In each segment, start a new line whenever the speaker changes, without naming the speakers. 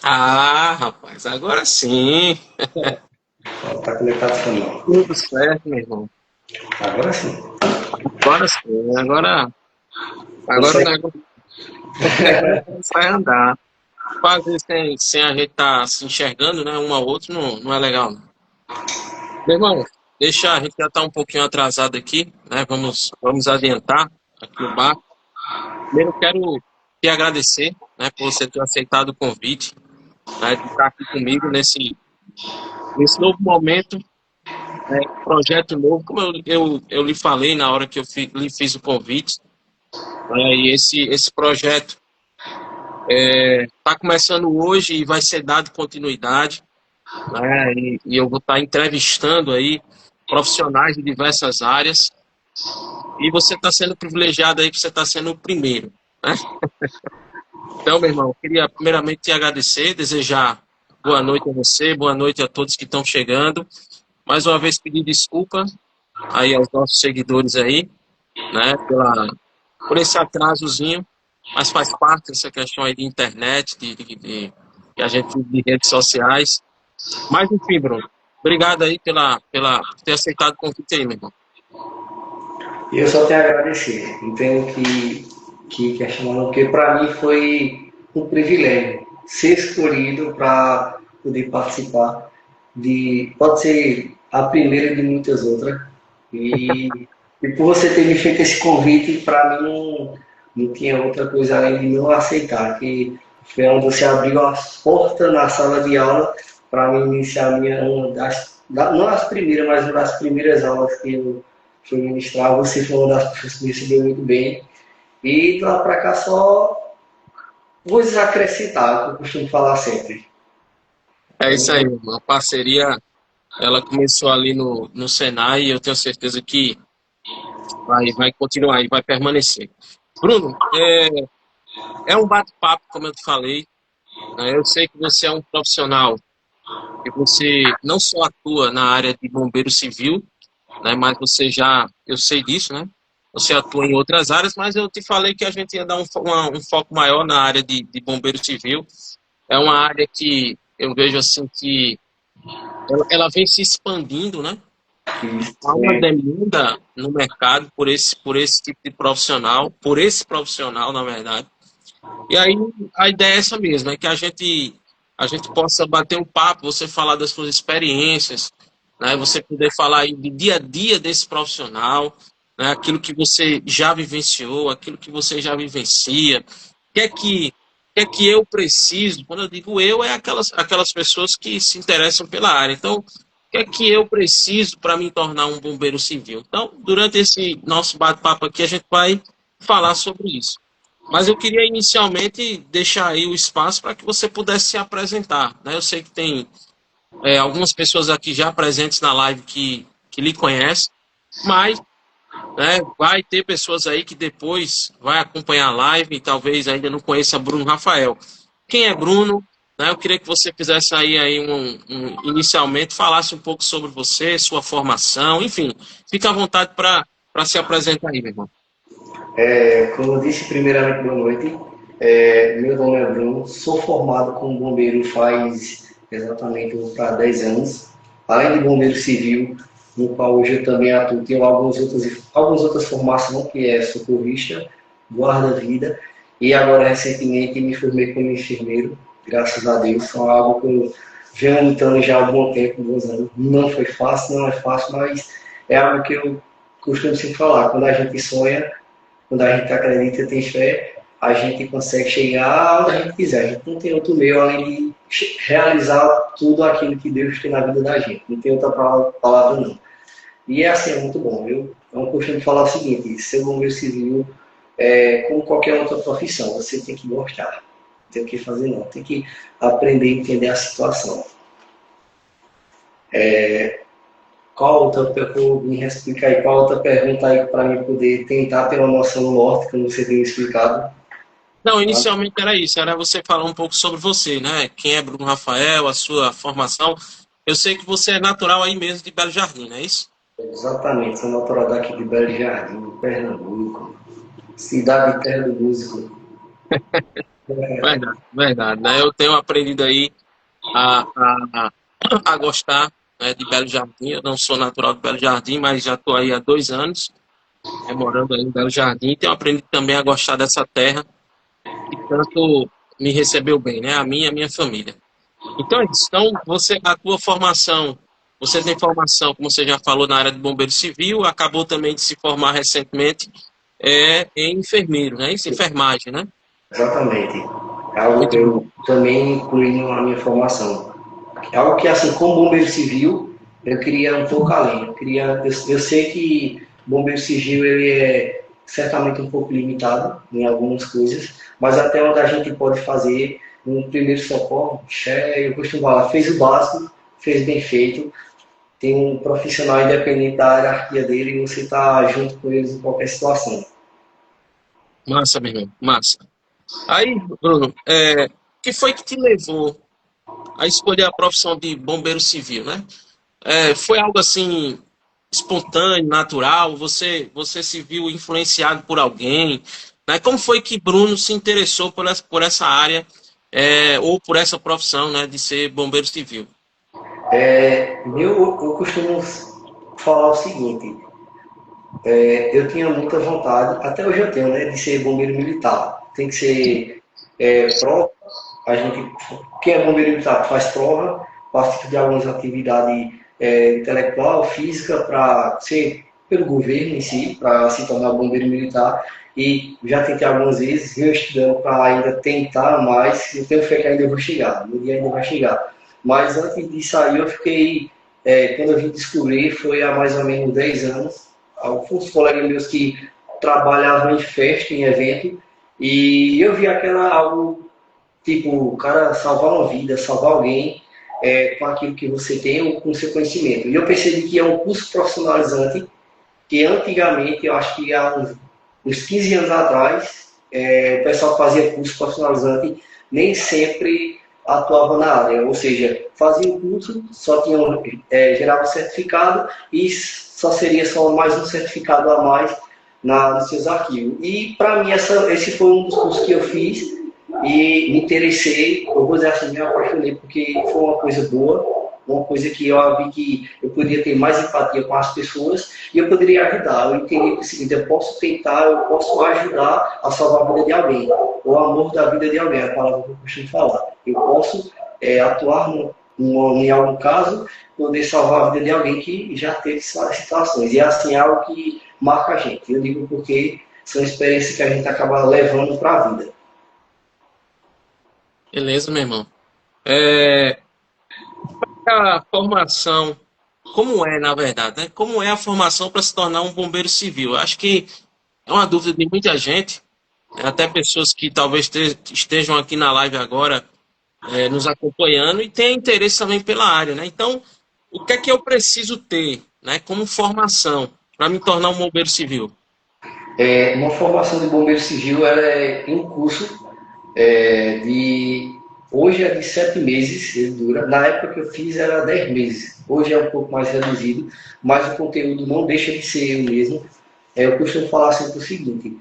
Ah, rapaz, agora sim.
Ó, tá conectado ao canal.
Tudo certo, meu irmão.
Agora sim.
Agora sim. Agora
Consegue?
o negócio vai andar. Fazer sem a gente estar se enxergando, né? Um ao outro não é legal, não. Meu irmão, deixa a gente já tá um pouquinho atrasado aqui, né? Vamos adiantar aqui o bar. Primeiro, eu quero te agradecer, né, por você ter aceitado o convite, né, de estar aqui comigo nesse novo momento, né, projeto novo, como eu lhe falei na hora que lhe fiz o convite, né, e esse projeto está começando hoje e vai ser dado continuidade, né, e eu vou estar entrevistando aí profissionais de diversas áreas, e você está sendo privilegiado aí, que você está sendo o primeiro, né? Então, meu irmão, eu queria primeiramente te agradecer, desejar boa noite a você, boa noite a todos que estão chegando. Mais uma vez pedir desculpa aí aos nossos seguidores aí, né, por esse atrasozinho, mas faz parte dessa questão aí de internet, que a gente vive de redes sociais. Mas enfim, Bruno, obrigado aí por ter aceitado o convite aí, meu irmão.
E eu só tenho a agradecer. Não tenho que questionar, não, porque para mim foi um privilégio ser escolhido para poder participar de. Pode ser a primeira de muitas outras. E por você ter me feito esse convite, para mim não tinha outra coisa além de não aceitar, que foi onde você abriu as portas na sala de aula para mim iniciar uma não as primeiras, mas uma das primeiras aulas que eu fui ministrar. Você foi uma das pessoas que me recebeu muito bem. E de lá para cá só coisas acrescentar, que eu costumo falar sempre.
É isso aí,
Então,
meu irmão. A parceria, ela começou ali no Senai e eu tenho certeza que vai continuar e vai permanecer. Bruno, é um bate-papo, como eu te falei, né? Eu sei que você é um profissional que você não só atua na área de bombeiro civil, né? Mas eu sei disso, né? Você atua em outras áreas, mas eu te falei que a gente ia dar um foco maior na área de bombeiro civil. É uma área que eu vejo assim que ela vem se expandindo, né? Há uma
é,
demanda no mercado por esse tipo de profissional, por esse profissional, na verdade. E aí a ideia é essa mesmo, é que a gente possa bater um papo, você falar das suas experiências, né? Você poder falar aí do dia a dia desse profissional, né? Aquilo que você já vivenciou, aquilo que você já vivencia. O que é que eu preciso? Quando eu digo eu, é aquelas pessoas que se interessam pela área. Então, o que é que eu preciso para me tornar um bombeiro civil? Então, durante esse nosso bate-papo aqui, a gente vai falar sobre isso. Mas eu queria inicialmente deixar aí o espaço para que você pudesse se apresentar, né? Eu sei que tem algumas pessoas aqui já presentes na live que lhe conhecem, mas né, vai ter pessoas aí que depois vai acompanhar a live e talvez ainda não conheça Bruno Rafael. Quem é Bruno? Né, eu queria que você fizesse aí inicialmente, falasse um pouco sobre você, sua formação, enfim, fica à vontade para se apresentar aí, meu irmão.
como eu disse, primeiramente, boa noite. Meu nome é Bruno, sou formado como bombeiro faz exatamente para 10 anos. Além de bombeiro civil, no qual hoje eu também atuo, tenho algumas outras formações, que é socorrista, guarda-vida, e agora recentemente me formei como enfermeiro, graças a Deus. São algo que eu venho lutando já há um bom tempo, bons anos. Não foi fácil, não é fácil, mas é algo que eu costumo sempre falar. Quando a gente sonha, quando a gente acredita e tem fé, a gente consegue chegar onde a gente quiser. A gente não tem outro meio além de realizar tudo aquilo que Deus tem na vida da gente. Não tem outra palavra, não. E é assim, é muito bom. Eu não costumo falar o seguinte: ser bombeiro civil é como qualquer outra profissão, você tem que gostar. Não tem o que fazer, não. Tem que aprender a entender a situação. Qual outra, me explica aí, qual outra pergunta aí para mim poder tentar ter uma noção do norte, como você tem explicado?
Não,
Tá?
inicialmente era isso, era você falar um pouco sobre você, né? Quem é Bruno Rafael, a sua formação. Eu sei que você é natural aí mesmo de Belo Jardim, não é isso?
Exatamente, sou natural daqui de Belo Jardim, Pernambuco, cidade e terra do músico.
Verdade, verdade, né? Eu tenho aprendido aí a gostar, né, de Belo Jardim. Eu não sou natural de Belo Jardim, mas já estou aí há 2 anos, morando aí em Belo Jardim. Tenho aprendido também a gostar dessa terra que tanto me recebeu bem, né? A mim e a minha família. Então é isso. Então, a tua formação, você tem formação, como você já falou, na área de bombeiro civil, acabou também de se formar recentemente em enfermeiro, né? Isso, enfermagem, né?
Exatamente. É algo que
Muito bom.
eu também incluí na minha formação. É algo que, assim, como bombeiro civil, eu queria um pouco além. Eu sei que bombeiro civil ele é certamente um pouco limitado em algumas coisas, mas até onde a gente pode fazer um primeiro socorro, eu costumo falar, fez o básico, fez bem feito, tem um profissional independente da hierarquia dele e você está junto com eles em qualquer situação.
Massa, meu irmão, massa. Aí, Bruno, o que foi que te levou a escolher a profissão de bombeiro civil, né? Foi algo assim espontâneo, natural? Você se viu influenciado por alguém, né? Como foi que Bruno se interessou por essa área, ou por essa profissão, né, de ser bombeiro civil?
Eu costumo falar o seguinte, eu tinha muita vontade, até hoje eu tenho, né, de ser bombeiro militar. Tem que ser prova, a gente, quem é bombeiro militar faz prova, participa de algumas atividades intelectual, física, para ser pelo governo em si, para se tornar bombeiro militar. E já tentei algumas vezes, venho estudando para ainda tentar mais, eu tenho fé que ainda vou chegar, no dia ainda vai chegar. Mas antes disso aí eu fiquei, quando eu vim descobrir, foi há mais ou menos 10 anos, alguns colegas meus que trabalhavam em festa, em evento, e eu vi aquela algo tipo, o cara salvar uma vida, salvar alguém com aquilo que você tem ou com o seu conhecimento. E eu percebi que é um curso profissionalizante que antigamente, eu acho que há uns 15 anos atrás, o pessoal que fazia curso profissionalizante nem sempre atuava na área, ou seja, fazia o curso, só tinha gerava um certificado e só seria só mais um certificado a mais nos seus arquivos. E para mim esse foi um dos cursos que eu fiz e me interessei, eu vou dizer assim, me apaixonei porque foi uma coisa boa, uma coisa que eu vi que eu poderia ter mais empatia com as pessoas e eu poderia ajudar. Eu entendi que é o seguinte, eu posso tentar, eu posso ajudar a salvar a vida de alguém, o amor da vida de alguém, é a palavra que eu costumo falar. Eu posso atuar em algum caso, poder salvar a vida de alguém que já teve situações. E assim, é algo que marca a gente. Eu digo porque são experiências que a gente acaba levando para a vida.
Beleza, meu irmão. É, a formação, como é, na verdade, né? Como é a formação para se tornar um bombeiro civil? Eu acho que é uma dúvida de muita gente, né? Até pessoas que talvez estejam aqui na live agora, nos acompanhando e tenham interesse também pela área, né? Então, o que é que eu preciso ter, né, como formação para me tornar um bombeiro civil?
Uma formação de bombeiro civil ela é em curso de. Hoje é de 7 meses, ele dura. Na época que eu fiz era 10 meses. Hoje é um pouco mais reduzido, mas o conteúdo não deixa de ser o mesmo. Eu costumo falar sempre o seguinte: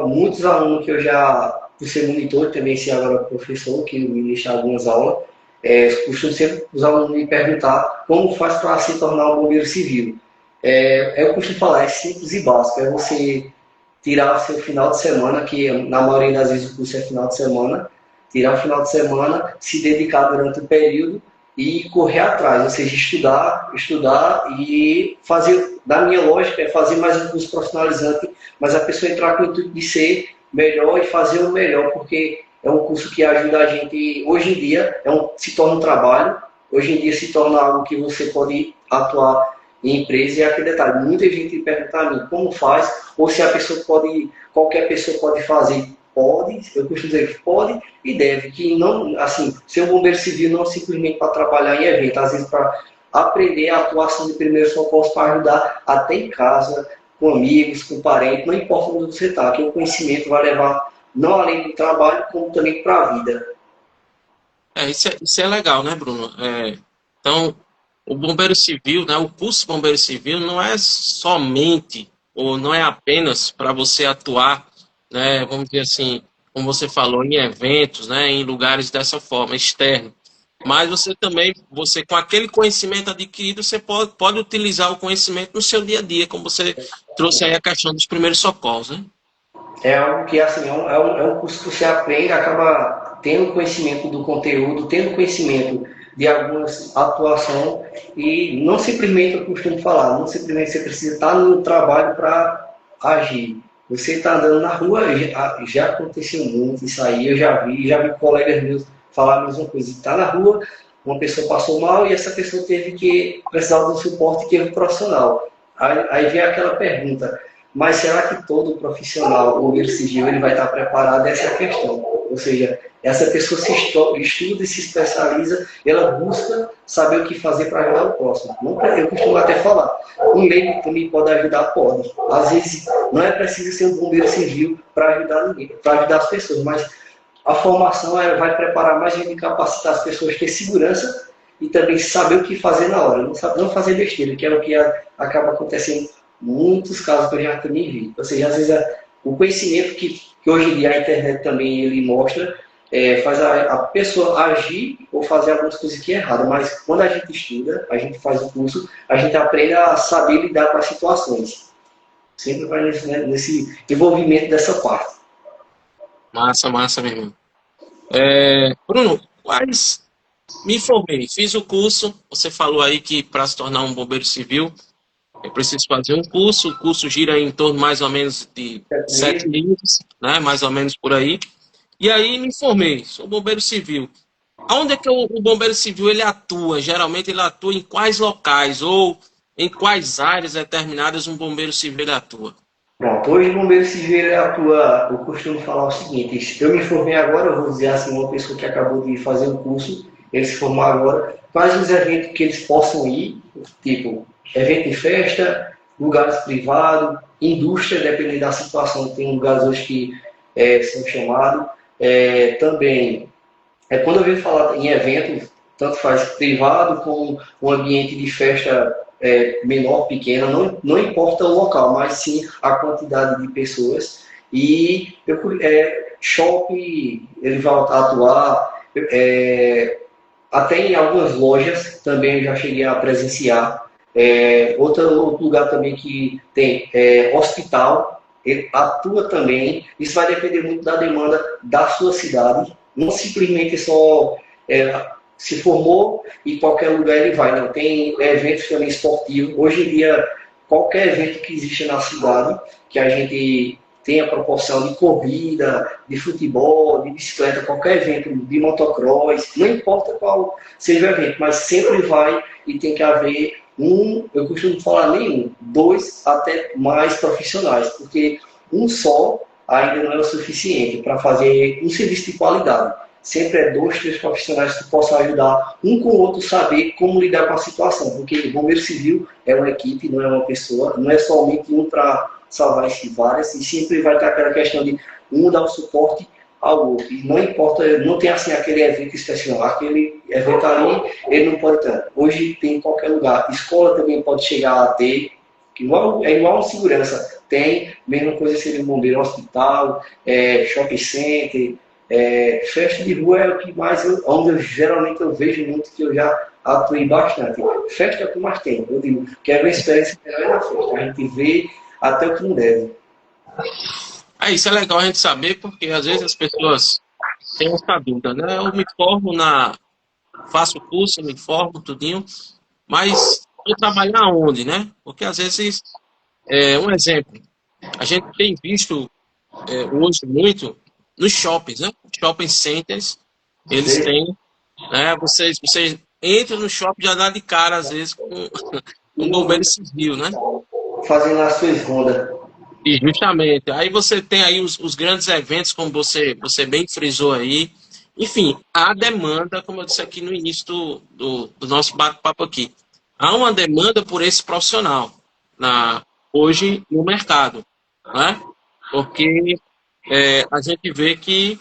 muitos alunos que eu já, por ser monitor, também ser agora professor, que me deixa algumas aulas, costumo sempre os alunos me perguntar como faz para se tornar um bombeiro civil. Eu costumo falar, é simples e básico, é você tirar o seu final de semana, que na maioria das vezes o curso é final de semana, tirar o final de semana, se dedicar durante o período e correr atrás, ou seja, estudar e fazer, da minha lógica, é fazer mais um curso profissionalizante, mas a pessoa entrar com o intuito de ser melhor e fazer o melhor, porque é um curso que ajuda a gente, hoje em dia, se torna um trabalho, hoje em dia se torna algo que você pode atuar em empresa, e é aquele detalhe, muita gente pergunta a mim como faz, ou se a pessoa pode, qualquer pessoa pode fazer. Pode, eu costumo dizer que pode e deve, que não, assim, ser um bombeiro civil não simplesmente para trabalhar em evento, às vezes para aprender a atuação de primeiro socorro para ajudar até em casa, com amigos, com parentes, não importa onde você está, que o conhecimento vai levar não além do trabalho, como também para a vida.
Isso é legal, né, Bruno? Então, o bombeiro civil, né, o curso bombeiro civil não é somente, ou não é apenas para você atuar, né, vamos dizer assim, como você falou, em eventos, né, em lugares dessa forma, externo. Mas você também, você com aquele conhecimento adquirido, você pode utilizar o conhecimento no seu dia a dia, como você trouxe aí a questão dos primeiros socorros, né?
É algo que assim, é um curso que você aprende, acaba tendo conhecimento do conteúdo, tendo conhecimento de algumas atuações e não simplesmente, eu costumo falar, não simplesmente você precisa estar no trabalho para agir. Você está andando na rua, já aconteceu muito isso aí, eu já vi colegas meus falar a mesma coisa. Está na rua, uma pessoa passou mal e essa pessoa teve que precisar de um suporte que é profissional. Aí vem aquela pergunta, mas será que todo profissional ou civil ele vai estar preparado? Essa é a questão. Ou seja, essa pessoa se estuda e se especializa, ela busca saber o que fazer para ajudar o próximo. Eu costumo até falar, um leigo também pode ajudar, pode. Às vezes não é preciso ser um bombeiro civil para ajudar ninguém, para ajudar as pessoas, mas a formação vai preparar mais gente, capacitar as pessoas a ter segurança e também saber o que fazer na hora, não fazer besteira, que é o que acaba acontecendo muitos casos que eu já também vi. Ou seja, às vezes o conhecimento que hoje em dia a internet também ele mostra faz a pessoa agir ou fazer algumas coisas que é errado, mas quando a gente estuda, a gente faz o curso, a gente aprende a saber lidar com as situações. Sempre vai nesse envolvimento dessa parte.
Massa, massa, meu irmão. Bruno, quais me informei, fiz o curso. Você falou aí que para se tornar um bombeiro civil, eu preciso fazer um curso. O curso gira em torno mais ou menos de 7 meses, né? Mais ou menos por aí. E aí me informei, sou bombeiro civil. Aonde é que o bombeiro civil ele atua? Geralmente ele atua em quais locais ou em quais áreas determinadas um bombeiro civil ele atua?
Pronto, hoje o bombeiro civil ele atua, eu costumo falar o seguinte, eu me formei agora, eu vou dizer assim, uma pessoa que acabou de fazer um curso, ele se formou agora, quais os eventos que eles possam ir, tipo, evento de festa, lugares privados, indústria, dependendo da situação, tem lugares hoje que são chamados, também, quando eu venho falar em eventos, tanto faz privado como um ambiente de festa menor, pequena, não importa o local, mas sim a quantidade de pessoas. E shopping, ele vai atuar, até em algumas lojas também eu já cheguei a presenciar. Outro lugar também que tem hospital, ele atua também. Isso vai depender muito da demanda da sua cidade. Não simplesmente só se formou e qualquer lugar ele vai. Não, tem eventos também esportivos. Hoje em dia, qualquer evento que existe na cidade, que a gente tem a proporção de corrida, de futebol, de bicicleta, qualquer evento de motocross, não importa qual seja o evento, mas sempre vai e tem que haver eu costumo falar nem dois, até mais profissionais, porque um só ainda não é o suficiente para fazer um serviço de qualidade. Sempre é dois, três profissionais que possam ajudar um com o outro saber como lidar com a situação, porque o bombeiro civil é uma equipe, não é uma pessoa, não é somente um para salvar as várias, e sempre vai ter aquela questão de um dar o suporte ao outro. E não importa, não tem assim aquele evento especial, aquele evento ali, ele não pode ter. Hoje tem em qualquer lugar. Escola também pode chegar a ter, é igual a segurança. Tem, mesma coisa seria um bombeiro, hospital, shopping center, festa de rua é o que mais, onde geralmente eu vejo muito, que eu já atuei bastante. Festa é o que mais tem. Eu digo, quero uma experiência melhor na festa. A gente vê até o que não deve.
Isso é legal a gente saber, porque às vezes as pessoas têm essa dúvida, né? Eu me formo faço o curso, me formo, tudinho, mas vou trabalhar onde, né? Porque às vezes, um exemplo, a gente tem visto hoje muito nos shoppings, né? Shopping centers, eles têm, né? Vocês entram no shopping já dá de cara, às vezes, com um bombeiro civil, né?
Fazendo as suas rondas.
E justamente. Aí você tem aí os grandes eventos, como você bem frisou aí. Enfim, há demanda, como eu disse aqui no início do nosso bate-papo aqui. Há uma demanda por esse profissional hoje no mercado, né? Porque a gente vê que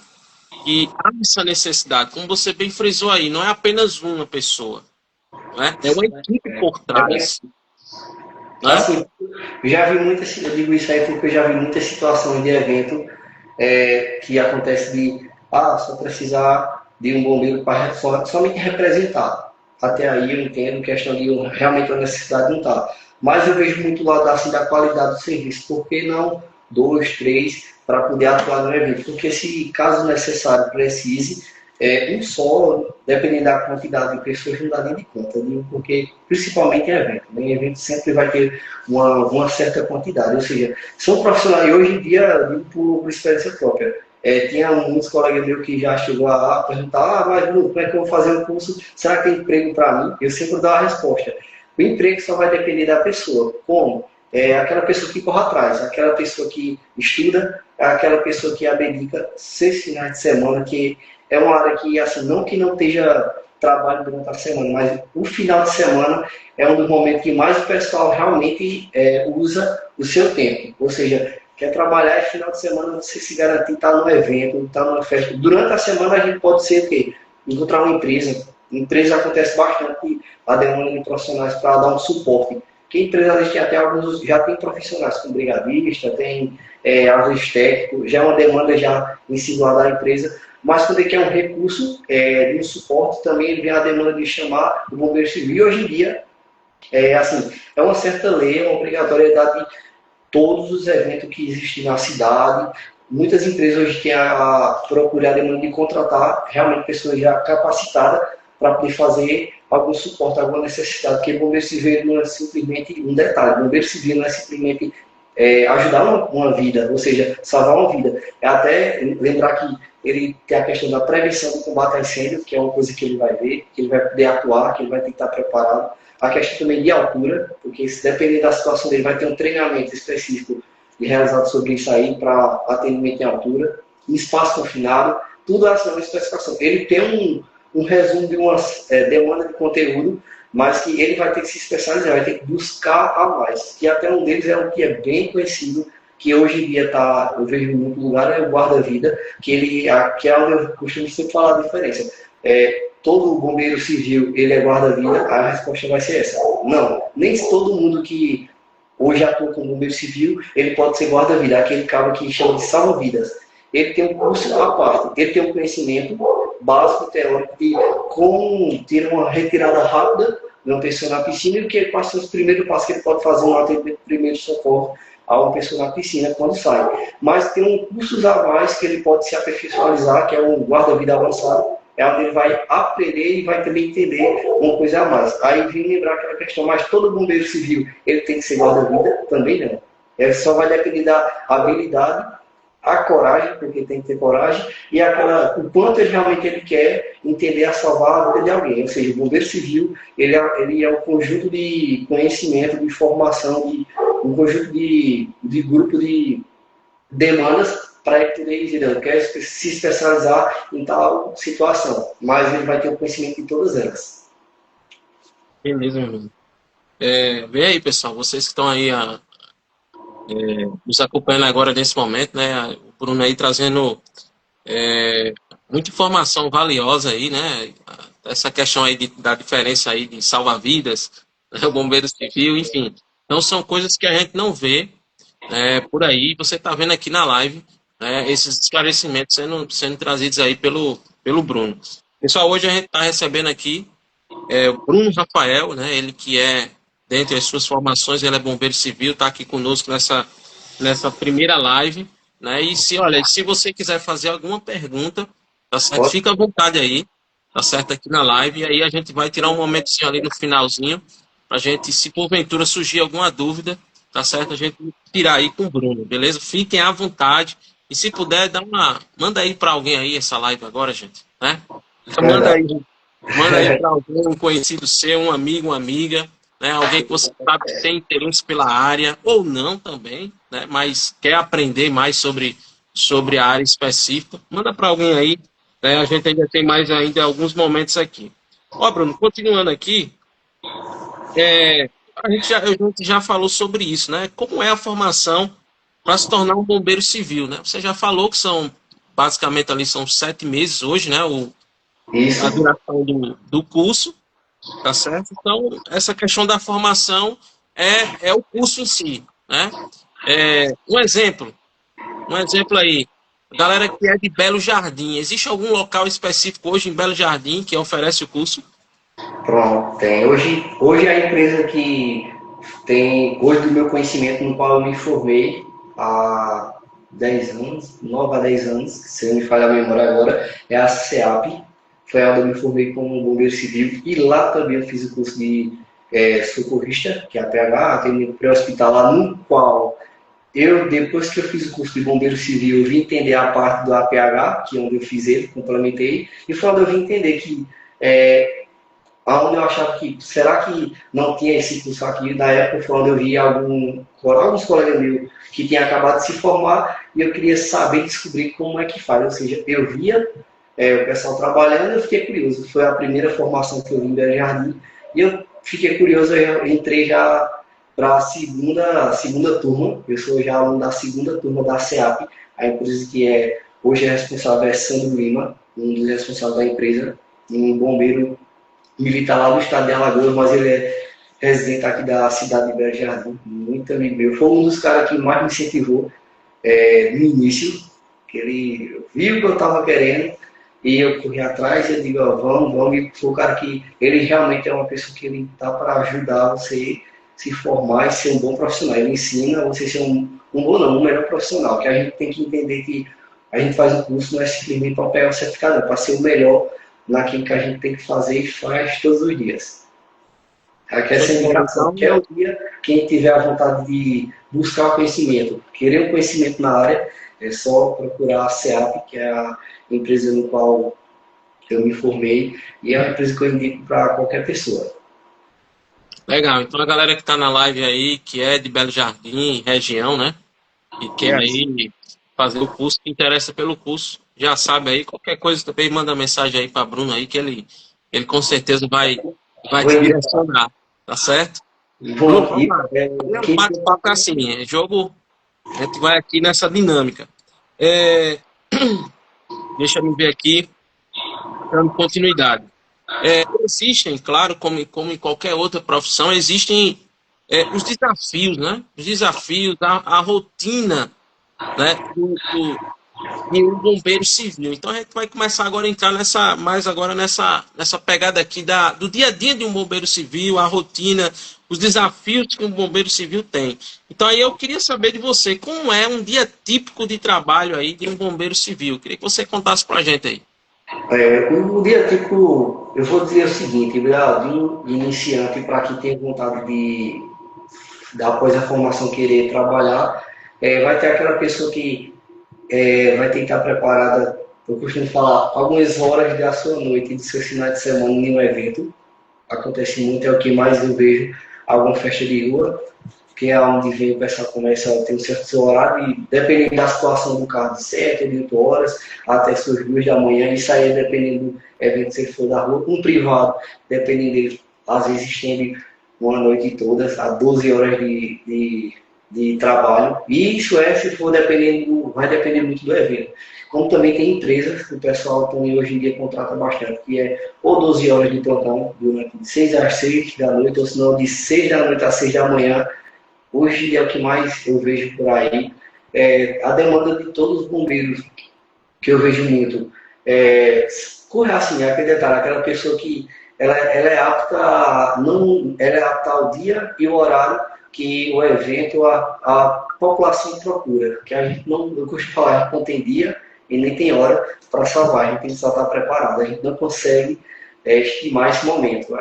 há essa necessidade. Como você bem frisou aí, não é apenas uma pessoa, né? É uma equipe por trás. Né?
Assim, eu digo isso aí porque eu já vi muitas situações de evento. que acontece de, só precisar de um bombeiro para somente representar. Até aí eu entendo, questão de realmente a necessidade não está. Mas eu vejo muito lado assim da qualidade do serviço, por que não dois, três, para poder atuar no evento? Porque se caso necessário precise, um só, dependendo da quantidade de pessoas, não dá nem de conta, viu? Porque principalmente em evento. Né? Em evento sempre vai ter uma certa quantidade, ou seja, são profissionais, e hoje em dia, digo por experiência própria, tinha muitos colegas meus que já chegou a perguntar, mas Bruno, como é que eu vou fazer o curso? Será que tem emprego para mim? Eu sempre dou a resposta. O emprego só vai depender da pessoa. Como? Aquela pessoa que corre atrás, aquela pessoa que estuda, aquela pessoa que abdica 6 finais de semana, que é uma área que, assim, não que não esteja trabalho durante a semana, mas o final de semana é um dos momentos que mais o pessoal realmente usa o seu tempo. Ou seja, quer trabalhar e final de semana você se garantir estar num evento, estar numa festa. Durante a semana a gente pode ser o quê? Encontrar uma empresa. Empresa acontece bastante a demanda de profissionais para dar um suporte. Que empresas tem até alguns, já tem profissionais como brigadista, tem estético, já é uma demanda já insinuada da empresa, mas quando ele quer um recurso de um suporte, também ele vem a demanda de chamar o bombeiro civil. E hoje em dia, assim, é uma certa lei, é uma obrigatoriedade de todos os eventos que existem na cidade. Muitas empresas hoje têm a procurar a demanda de contratar realmente pessoas já capacitadas para poder fazer algum suporte, alguma necessidade, porque o bombeiro civil não é simplesmente um detalhe, o bombeiro civil não é simplesmente ajudar uma vida, ou seja, salvar uma vida. É até lembrar que ele tem a questão da prevenção do combate a incêndio, que é uma coisa que ele vai ver, que ele vai poder atuar, que ele vai ter que estar preparado. A questão também de altura, porque se depender da situação dele, vai ter um treinamento específico realizado sobre isso aí para atendimento em altura, em espaço confinado, tudo essa é uma especificação. Ele tem um resumo de uma demanda de conteúdo, mas que ele vai ter que se especializar, vai ter que buscar a mais. Que até um deles é um que é bem conhecido, que hoje em dia eu vejo em muito lugar, é o guarda-vida, que é onde eu costumo sempre falar a diferença. Todo bombeiro civil ele é guarda-vida, a resposta vai ser essa. Não, nem todo mundo que hoje atua como bombeiro civil, ele pode ser guarda-vida, aquele cara que chama de salva-vidas. Ele tem um curso à parte, ele tem um conhecimento básico, teórico, de como ter uma retirada rápida de uma pessoa na piscina e que quais são os primeiros passos que ele pode fazer no atendimento de primeiro socorro a uma pessoa na piscina quando sai. Mas tem um curso a mais que ele pode se aperfeiçoar, que é um guarda-vida avançado, é onde ele vai aprender e vai também entender uma coisa a mais. Aí vem lembrar aquela questão, mas todo bombeiro civil, ele tem que ser guarda-vida? Também não. Ele só vai depender da habilidade, a coragem, porque tem que ter coragem, e o quanto ele realmente quer entender a salvar a vida de alguém. Ou seja, o bombeiro civil, ele é um conjunto de conhecimento, de formação, um conjunto de grupo de demandas para ele poder dizer, eu quero se especializar em tal situação, mas ele vai ter o conhecimento de todas elas.
Beleza, meu amigo. Vem aí, pessoal, vocês que estão aí nos acompanhando agora nesse momento, né? O Bruno aí trazendo muita informação valiosa aí, né? Essa questão aí da diferença aí de salva-vidas, né? O bombeiro civil, enfim. Então são coisas que a gente não vê por aí. Você está vendo aqui na live, né, esses esclarecimentos sendo trazidos aí pelo Bruno. Pessoal, hoje a gente está recebendo aqui o Bruno Rafael, né? Ele que dentre as suas formações, ele é bombeiro civil, está aqui conosco nessa primeira live, né? E se você quiser fazer alguma pergunta, tá certo? Fica à vontade aí, tá certo? Aqui na live, e aí a gente vai tirar um momentozinho ali no finalzinho, pra gente, se porventura surgir alguma dúvida, tá certo? A gente tirar aí com o Bruno, beleza? Fiquem à vontade, e se puder, manda aí para alguém aí essa live agora, gente, né? Manda aí para alguém, um conhecido seu, um amigo, uma amiga, né? Alguém que você sabe que tem interesse pela área, ou não também, né? Mas quer aprender mais sobre a área específica. Manda para alguém aí, né? A gente ainda tem mais ainda alguns momentos aqui. Ó, Bruno, continuando aqui, a gente já falou sobre isso, né? Como é a formação para se tornar um bombeiro civil, né? Você já falou que basicamente ali são 7 meses hoje, né? A duração do curso, tá certo? Então, essa questão da formação é o curso em si, né? Um exemplo aí, Galera que é de Belo Jardim, existe algum local específico hoje em Belo Jardim que oferece o curso?
Pronto, tem. Hoje a empresa que tem, hoje do meu conhecimento, no qual eu me formei há 10 anos, 9 a 10 anos, se eu me falhar a memória agora, é a CEAP. Foi onde eu me formei como bombeiro civil e lá também eu fiz o curso de socorrista, que é a PH, atendimento pré-hospitalar, no qual eu, depois que eu fiz o curso de bombeiro civil, eu vim entender a parte do APH, que é onde eu fiz ele, complementei, e foi onde eu vim entender que onde eu achava que, será que não tinha esse curso aqui? Na época foi onde eu vi alguns colegas meus que tinham acabado de se formar e eu queria saber, descobrir como é que faz. Ou seja, eu via o pessoal trabalhando e eu fiquei curioso. Foi a primeira formação que eu vi em Belo Jardim e eu fiquei curioso, eu entrei já para a segunda turma. Eu sou já aluno da segunda turma da CEAP, a empresa que hoje é responsável é Sandro Lima, um dos responsáveis da empresa, um bombeiro militar lá no estado de Alagoas, mas ele é residente aqui da cidade de Belo Jardim, muito amigo meu. Foi um dos caras que mais me incentivou no início, que ele viu que eu estava querendo e eu corri atrás e eu digo, ó, vamos, e foi o cara que, ele realmente é uma pessoa que ele está para ajudar você se formar e ser um bom profissional. Ele ensina você a ser um bom não, um melhor profissional, que a gente tem que entender que a gente faz o curso não é simplesmente para pegar o certificado, é para ser o melhor naquilo que a gente tem que fazer e faz todos os dias. Aqui
Show
essa
de bola.
indicação, que é o dia, quem tiver a vontade de buscar o conhecimento, querer um conhecimento na área, é só procurar a CEAP, que é a empresa no qual eu me formei, e é uma empresa que eu indico para qualquer pessoa.
Legal. Então a galera que está na live aí, que é de Belo Jardim, região, né? E quer
Isso.
aí fazer o curso, que interessa pelo curso, já sabe aí, qualquer coisa também manda mensagem aí para Bruno aí, que ele com certeza vai
Vou
te
indicar.
direcionar, tá certo?
Vou
Bruno, vamos
aqui.
lá. E é um bate-papo assim, é jogo, a gente vai aqui nessa dinâmica. É, deixa eu ver aqui, dando continuidade. Existem, claro, como em qualquer outra profissão, existem os desafios, né? Os desafios, a rotina, né? De um bombeiro civil. Então a gente vai começar agora a entrar mais agora nessa pegada aqui do dia a dia de um bombeiro civil, a rotina, os desafios que um bombeiro civil tem. Então aí eu queria saber de você, como é um dia típico de trabalho aí de um bombeiro civil? Queria que você contasse pra gente aí.
O dia tipo, eu vou dizer o seguinte, de iniciante para quem tem vontade após a formação, querer trabalhar, vai ter aquela pessoa que vai ter que estar preparada, eu costumo falar, algumas horas da sua noite, de seu final de semana em um evento. Acontece muito, é o que mais eu vejo, alguma festa de rua, que é onde vem o pessoal começa a ter um certo horário, e dependendo da situação do carro, de 7 ou 8 horas, até suas 2 da manhã, isso aí dependendo do evento, se ele for da rua, um privado, dependendo dele, às vezes estende uma noite toda, a 12 horas de trabalho, e isso se for dependendo, vai depender muito do evento. Como também tem empresas que o pessoal também hoje em dia contrata bastante, que é ou 12 horas de plantão, durante de 6 às 6 da noite, ou senão de 6 da noite às 6 da manhã. Hoje é o que mais eu vejo por aí. A demanda de todos os bombeiros, que eu vejo muito, corre assim, aquele detalhe, aquela pessoa que ela é apta, não, ela é apta ao dia e o horário que o evento, a população procura, que a gente não, eu costumo falar, a gente não tem dia e nem tem hora para salvar, a gente tem que só estar preparado, a gente não consegue estimar esse momento.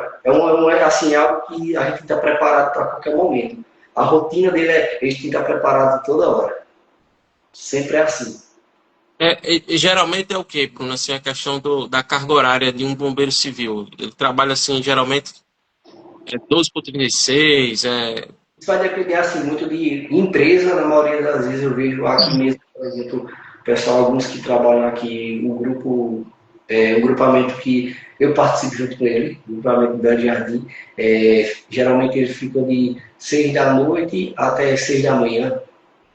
Assim, algo que a gente tem que estar preparado para qualquer momento. A rotina dele a gente tem que estar preparado toda hora. Sempre é assim.
Geralmente é o quê, Bruno? Assim, a questão da carga horária de um bombeiro civil. Ele trabalha assim, geralmente 12 por 36,
Isso vai depender assim, muito de empresa, na maioria das vezes eu vejo aqui mesmo, por exemplo, o pessoal, alguns que trabalham aqui, o grupamento que eu participo junto com ele, o grupamento do Belo Jardim, geralmente eles ficam de 6 da noite até 6 da manhã,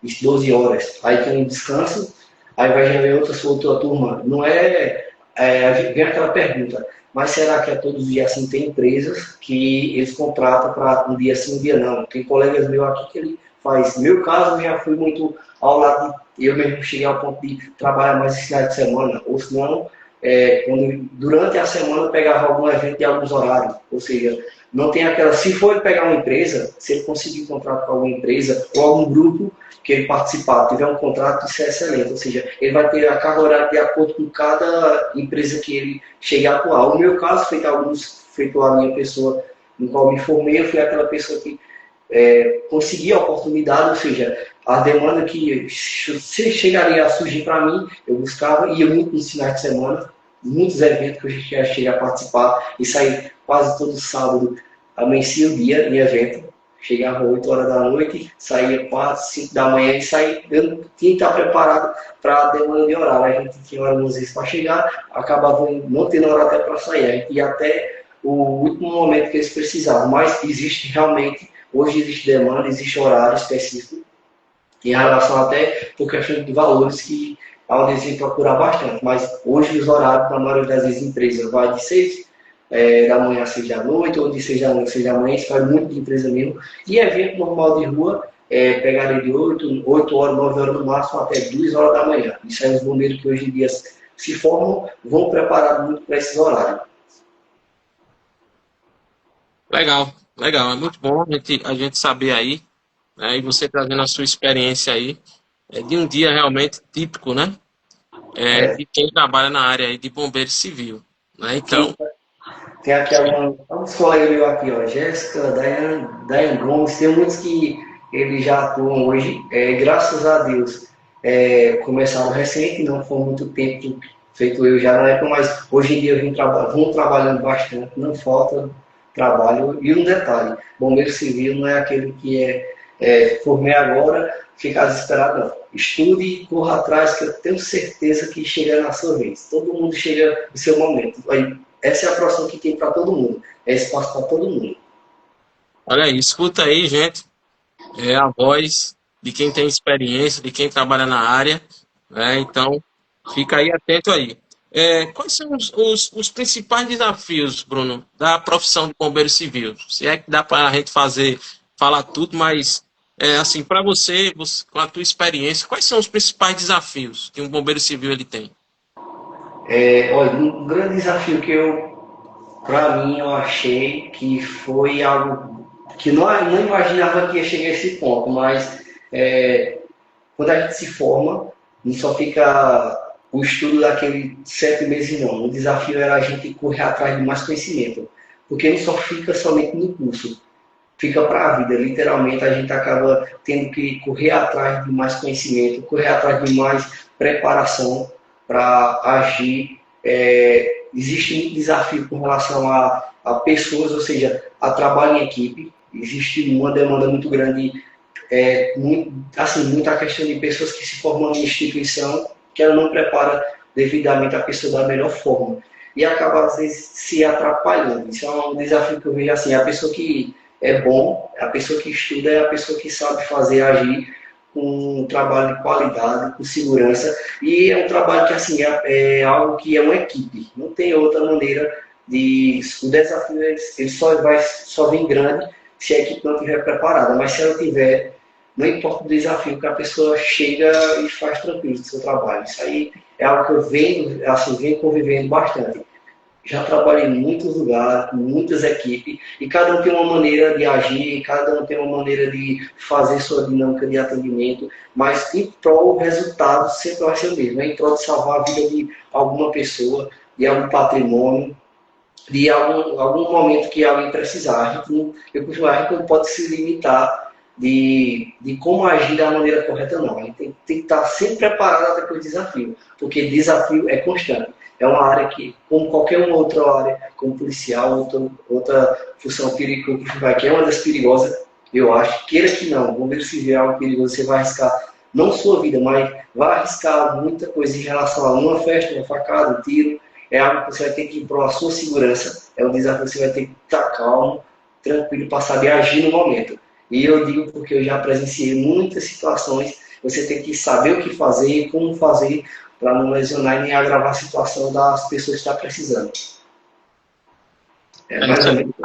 isso 12 horas. Aí tem um descanso, aí vai já ver outra turma. Não vem aquela pergunta, mas será que é todos os dias assim? Tem empresas que eles contratam para um dia sim, um dia não. Tem colegas meus aqui que ele faz. No meu caso, eu já fui muito ao lado de, eu mesmo cheguei ao ponto de trabalhar mais esse final de semana, ou senão, durante a semana eu pegava algum evento de alguns horários, ou seja, não tem aquela, se for ele pegar uma empresa, se ele conseguir um contrato com alguma empresa ou algum grupo que ele participar, tiver um contrato, isso é excelente, ou seja, ele vai ter a carga horária de acordo com cada empresa que ele chegar a atuar. No meu caso, feito a minha pessoa no qual me formei, eu fui aquela pessoa que consegui a oportunidade, ou seja, a demanda que se chegaria a surgir para mim, eu buscava, ia muito nos finais de semana, muitos eventos que eu já cheguei a participar, e saí quase todo sábado, amanhecia o dia em evento, chegava às 8 horas da noite, saía 4, 5 da manhã e saía, eu tinha que estar preparado para a demanda de horário, a gente tinha hora às vezes para chegar, acabava não tendo hora até para sair, a gente ia até o último momento que eles precisavam, mas existe realmente, hoje existe demanda, existe horário específico, em relação até por questão de valores que a audiência procurar bastante, mas hoje os horários, na maioria das vezes, empresa vai de 6 da manhã a 6 da noite, ou de 6 da noite a 6 da manhã, isso faz muito de empresa mesmo, e evento normal de rua, pegaria de 8 horas, 9 horas no máximo, até 2 horas da manhã. Isso aí os bombeiros que hoje em dia se formam, vão preparados muito para esses horários.
Legal, legal. É muito bom a gente saber aí, né? E você trazendo a sua experiência aí, de um dia realmente típico, né?
É,
De quem trabalha na área aí de bombeiro civil, né?
quem
Então,
tem aqui alguns colegas meus aqui, ó, Jéssica, Daiane Gomes, tem muitos que eles já atuam hoje, graças a Deus, começaram recente, não foi muito tempo feito eu já na época, mas hoje em dia eu vim trabalhando bastante, não falta trabalho. E um detalhe, bombeiro civil não é aquele que formei agora, ficar desesperado, não. Estude, corra atrás, que eu tenho certeza que chega na sua vez. Todo mundo chega no seu momento. Essa é a profissão que tem para todo mundo. É espaço para todo mundo.
olha aí, escuta aí, gente, a voz de quem tem experiência, de quem trabalha na área, né? Então, fica aí atento aí. Quais são os principais desafios, Bruno, da profissão de bombeiro civil? Se é que dá para a gente falar tudo, mas assim, para você, com a tua experiência, quais são os principais desafios que um bombeiro civil ele tem?
Olha, um grande desafio que para mim, eu achei que foi algo que não imaginava que ia chegar a esse ponto, mas quando a gente se forma, não só fica o estudo daquele 7 meses, não. O desafio era a gente correr atrás de mais conhecimento, porque não só fica somente no curso, fica para a vida. Literalmente, a gente acaba tendo que correr atrás de mais conhecimento, correr atrás de mais preparação para agir. Existe muito desafio com relação a pessoas, ou seja, a trabalho em equipe. Existe uma demanda muito grande, muita questão de pessoas que se formam em instituição que ela não prepara devidamente a pessoa da melhor forma. E acaba, às vezes, se atrapalhando. Isso é um desafio que eu vejo assim. A pessoa que é bom, a pessoa que estuda é a pessoa que sabe fazer, agir com um trabalho de qualidade, com segurança. E é um trabalho que assim, é algo que é uma equipe. Não tem outra maneira de... O desafio ele só vem grande se a equipe não estiver preparada. Mas se ela tiver, não importa o desafio, que a pessoa chega e faz tranquilo do seu trabalho. Isso aí é algo que eu venho convivendo bastante. Já trabalhei em muitos lugares, com muitas equipes, e cada um tem uma maneira de agir, cada um tem uma maneira de fazer sua dinâmica de atendimento, mas em prol, o resultado sempre vai ser o mesmo, em prol de salvar a vida de alguma pessoa, de algum patrimônio, de algum momento que alguém precisar. Eu costumo, a gente não pode se limitar de como agir da maneira correta, não. A gente tem que estar sempre preparado até para o desafio, porque desafio é constante. É uma área que, como qualquer uma outra área, como policial, outra função perigosa, que é uma das perigosas, eu acho, queira que não, bombeiro civil é algo perigoso, você vai arriscar não sua vida, mas vai arriscar muita coisa em relação a uma festa, uma facada, um tiro. É algo que você vai ter que ir para a sua segurança, é um desafio que você vai ter que estar calmo, tranquilo, para saber agir no momento. E eu digo porque eu já presenciei muitas situações, você tem que saber o que fazer e como fazer para não lesionar e nem agravar a situação das pessoas que estão precisando. É
É
mais
isso
ou
aí.
menos.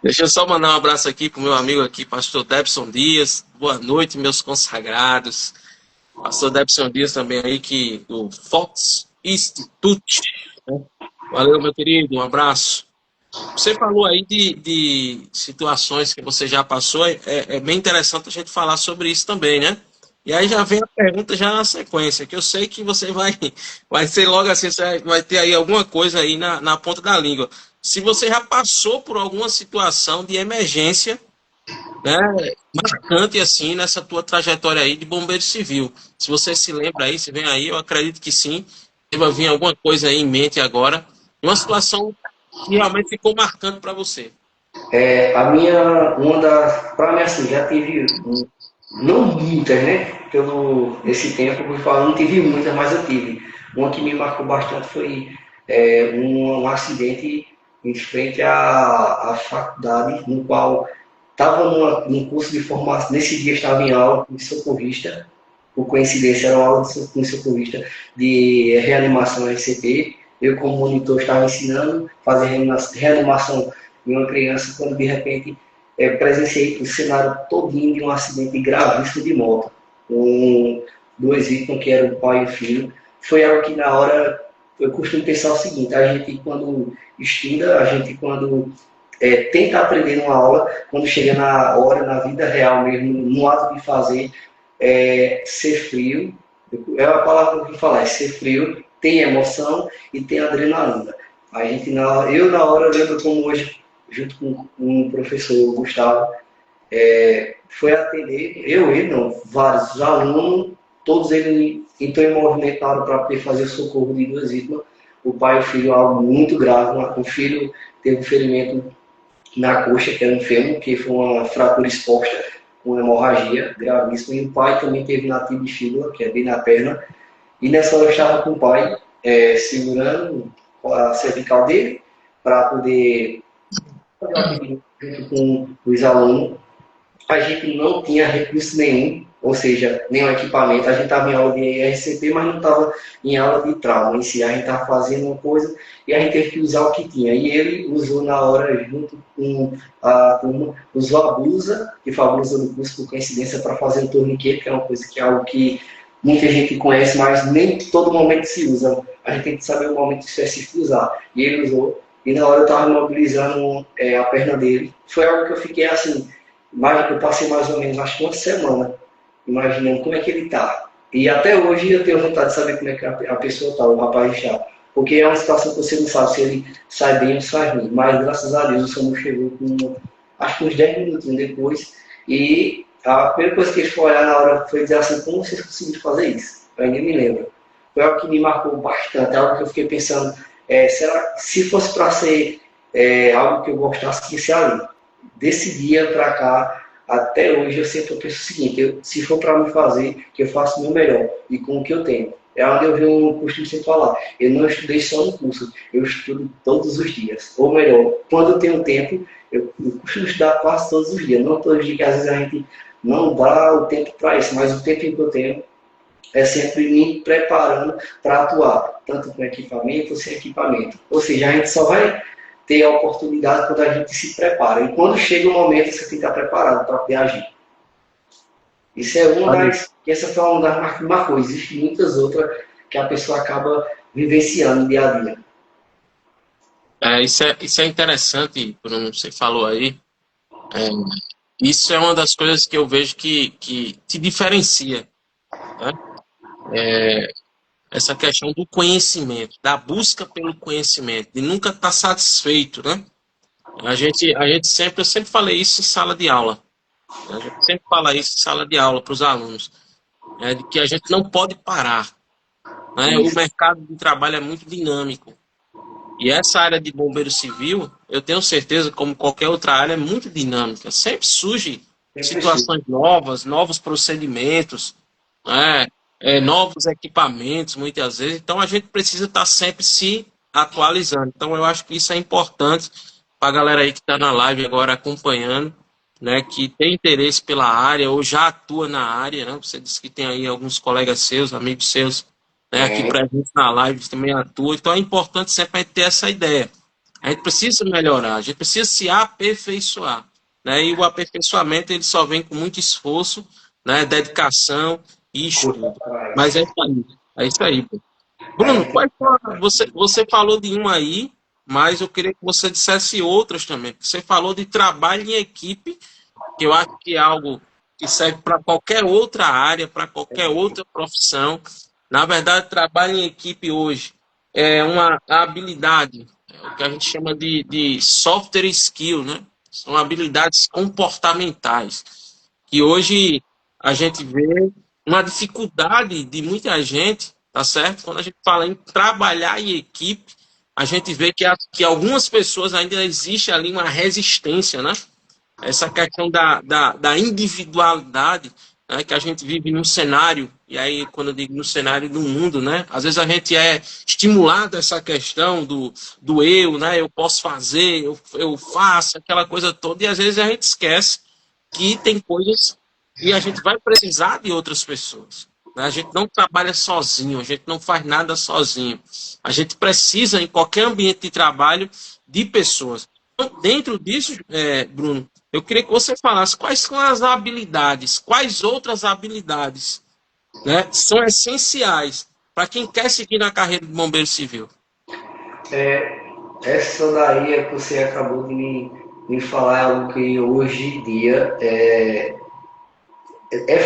Deixa eu só mandar um abraço aqui pro meu amigo aqui, pastor Debson Dias. Boa noite, meus consagrados. Pastor Debson Dias também aí, do Fox Institute, né? Valeu, meu querido, um abraço. Você falou aí de situações que você já passou, é bem interessante a gente falar sobre isso também, né? E aí já vem a pergunta já na sequência, que eu sei que você vai ser logo assim, você vai ter aí alguma coisa aí na ponta da língua. Se você já passou por alguma situação de emergência, né, marcante assim nessa tua trajetória aí de bombeiro civil. Se você se lembra aí, se vem aí, eu acredito que sim, deva vir alguma coisa aí em mente agora, uma situação que realmente ficou marcante para você.
Para mim assim, já tive, não muitas, né? Esse tempo que eu falo, não tive muitas, mas eu tive. Uma que me marcou bastante foi um acidente em frente à faculdade, no qual estava num curso de formação, nesse dia estava em aula de socorrista, por coincidência era uma aula de socorrista de reanimação RCP. Eu, como monitor, estava ensinando a fazer reanimação de uma criança, quando de repente presenciei o cenário todinho de um acidente gravíssimo de moto, com dois vítimas, que eram o pai e o filho. Foi algo que na hora eu costumo pensar o seguinte: a gente quando estuda, a gente quando tenta aprender numa aula, quando chega na hora, na vida real mesmo, no ato de fazer, ser frio, é a palavra que eu falar, é ser frio, tem emoção e tem adrenalina. A gente, eu na hora, eu lembro como hoje, junto com um professor, o Gustavo, foi atender, ele não, vários alunos, todos eles entrou em movimento na hora para poder fazer o socorro de duas vítimas, o pai e o filho, algo muito grave, o filho teve um ferimento na coxa, que era um fêmur, que foi uma fratura exposta, com hemorragia gravíssima, e o pai também teve nativa de fíbula, que é bem na perna, e nessa hora eu estava com o pai, segurando a cervical dele, para poder fazer o atendimento junto com os alunos. A gente não tinha recurso nenhum, ou seja, nenhum equipamento. A gente estava em aula de RCP, mas não estava em aula de trauma em si. A gente estava fazendo uma coisa e a gente teve que usar o que tinha. E ele usou na hora, junto com a turma, usou a blusa, que foi a blusa do curso por coincidência, para fazer o torniquete, que é uma coisa que é algo que muita gente conhece, mas nem todo momento se usa. A gente tem que saber o momento específico de usar. E ele usou. E na hora eu estava mobilizando a perna dele. Foi algo que eu fiquei assim, mas eu passei mais ou menos, acho que uma semana, imaginando como é que ele está. E até hoje eu tenho vontade de saber como é que a pessoa está, o rapaz está. Porque é uma situação que você não sabe se ele sai bem ou sai ruim. Mas graças a Deus o SAMU chegou com, acho que uns 10 minutos depois. E a primeira coisa que ele foi olhar na hora foi dizer assim: como vocês conseguiram fazer isso? Eu ainda me lembro. Foi algo que me marcou bastante, algo que eu fiquei pensando, será, se fosse para ser algo que eu gostasse de ser ali. Desse dia para cá, até hoje, eu sempre penso o seguinte: se for para me fazer, que eu faço o meu melhor e com o que eu tenho. É onde eu vi um costume sempre falar: eu não estudei só no curso, eu estudo todos os dias. Ou melhor, quando eu tenho tempo, eu costumo estudar quase todos os dias. Não todos os dias, que às vezes a gente não dá o tempo para isso, mas o tempo que eu tenho é sempre me preparando para atuar, tanto com equipamento ou sem equipamento. Ou seja, a gente só vai ter a oportunidade quando a gente se prepara. E quando chega o momento, você tem que estar preparado para poder agir. Isso é uma das. Essa foi uma das que marcou. Existem muitas outras que a pessoa acaba vivenciando dia a dia.
Isso é interessante, Bruno, você falou aí. É, isso é uma das coisas que eu vejo que te diferencia, né? Essa questão do conhecimento, da busca pelo conhecimento, de nunca estar satisfeito, né? A gente sempre, eu sempre falei isso em sala de aula, né? A gente sempre fala isso em sala de aula para os alunos, de que a gente não pode parar, né? O
Isso.
mercado de trabalho é muito dinâmico. E essa área de bombeiro civil, eu tenho certeza, como qualquer outra área, é muito dinâmica. Sempre surge
Sempre surge.
situações novas, novos procedimentos, né? Novos equipamentos, muitas vezes. Então, a gente precisa estar sempre se atualizando. Então, eu acho que isso é importante para a galera aí que está na live agora acompanhando, né? Que tem interesse pela área ou já atua na área, né? Você disse que tem aí alguns colegas seus, amigos seus, né, aqui
É,
presentes na live também atuam. Então é importante sempre ter essa ideia. A gente precisa melhorar, a gente precisa se aperfeiçoar, né? E o aperfeiçoamento ele só vem com muito esforço, né? Dedicação e
Correr
estudo. Mas
atrás.
é isso aí, é isso aí, pô.
A
Bruno,
gente,
você falou de uma aí, mas eu queria que você dissesse outras também. Você falou de trabalho em equipe, que eu acho que é algo que serve para qualquer outra área, para qualquer outra profissão. Na verdade, trabalho em equipe hoje é uma habilidade, é o que a gente chama de software skill, né? São habilidades comportamentais, que hoje a gente vê uma dificuldade de muita gente, tá certo? Quando a gente fala em trabalhar em equipe, a gente vê que algumas pessoas ainda existe ali uma resistência, né? Essa questão da individualidade, né, que a gente vive num cenário, e aí quando eu digo no cenário do mundo, né, às vezes a gente é estimulado a essa questão do eu, né, eu posso fazer, eu faço, aquela coisa toda, e às vezes a gente esquece que tem coisas que a gente vai precisar de outras pessoas. Né? A gente não trabalha sozinho, a gente não faz nada sozinho. A gente precisa, em qualquer ambiente de trabalho, de pessoas. Então, dentro disso, Bruno, eu queria que você falasse quais são as habilidades, quais outras habilidades, né, são essenciais para quem quer seguir na carreira de bombeiro civil.
é, essa daí é que você acabou de me falar, é algo que hoje em dia é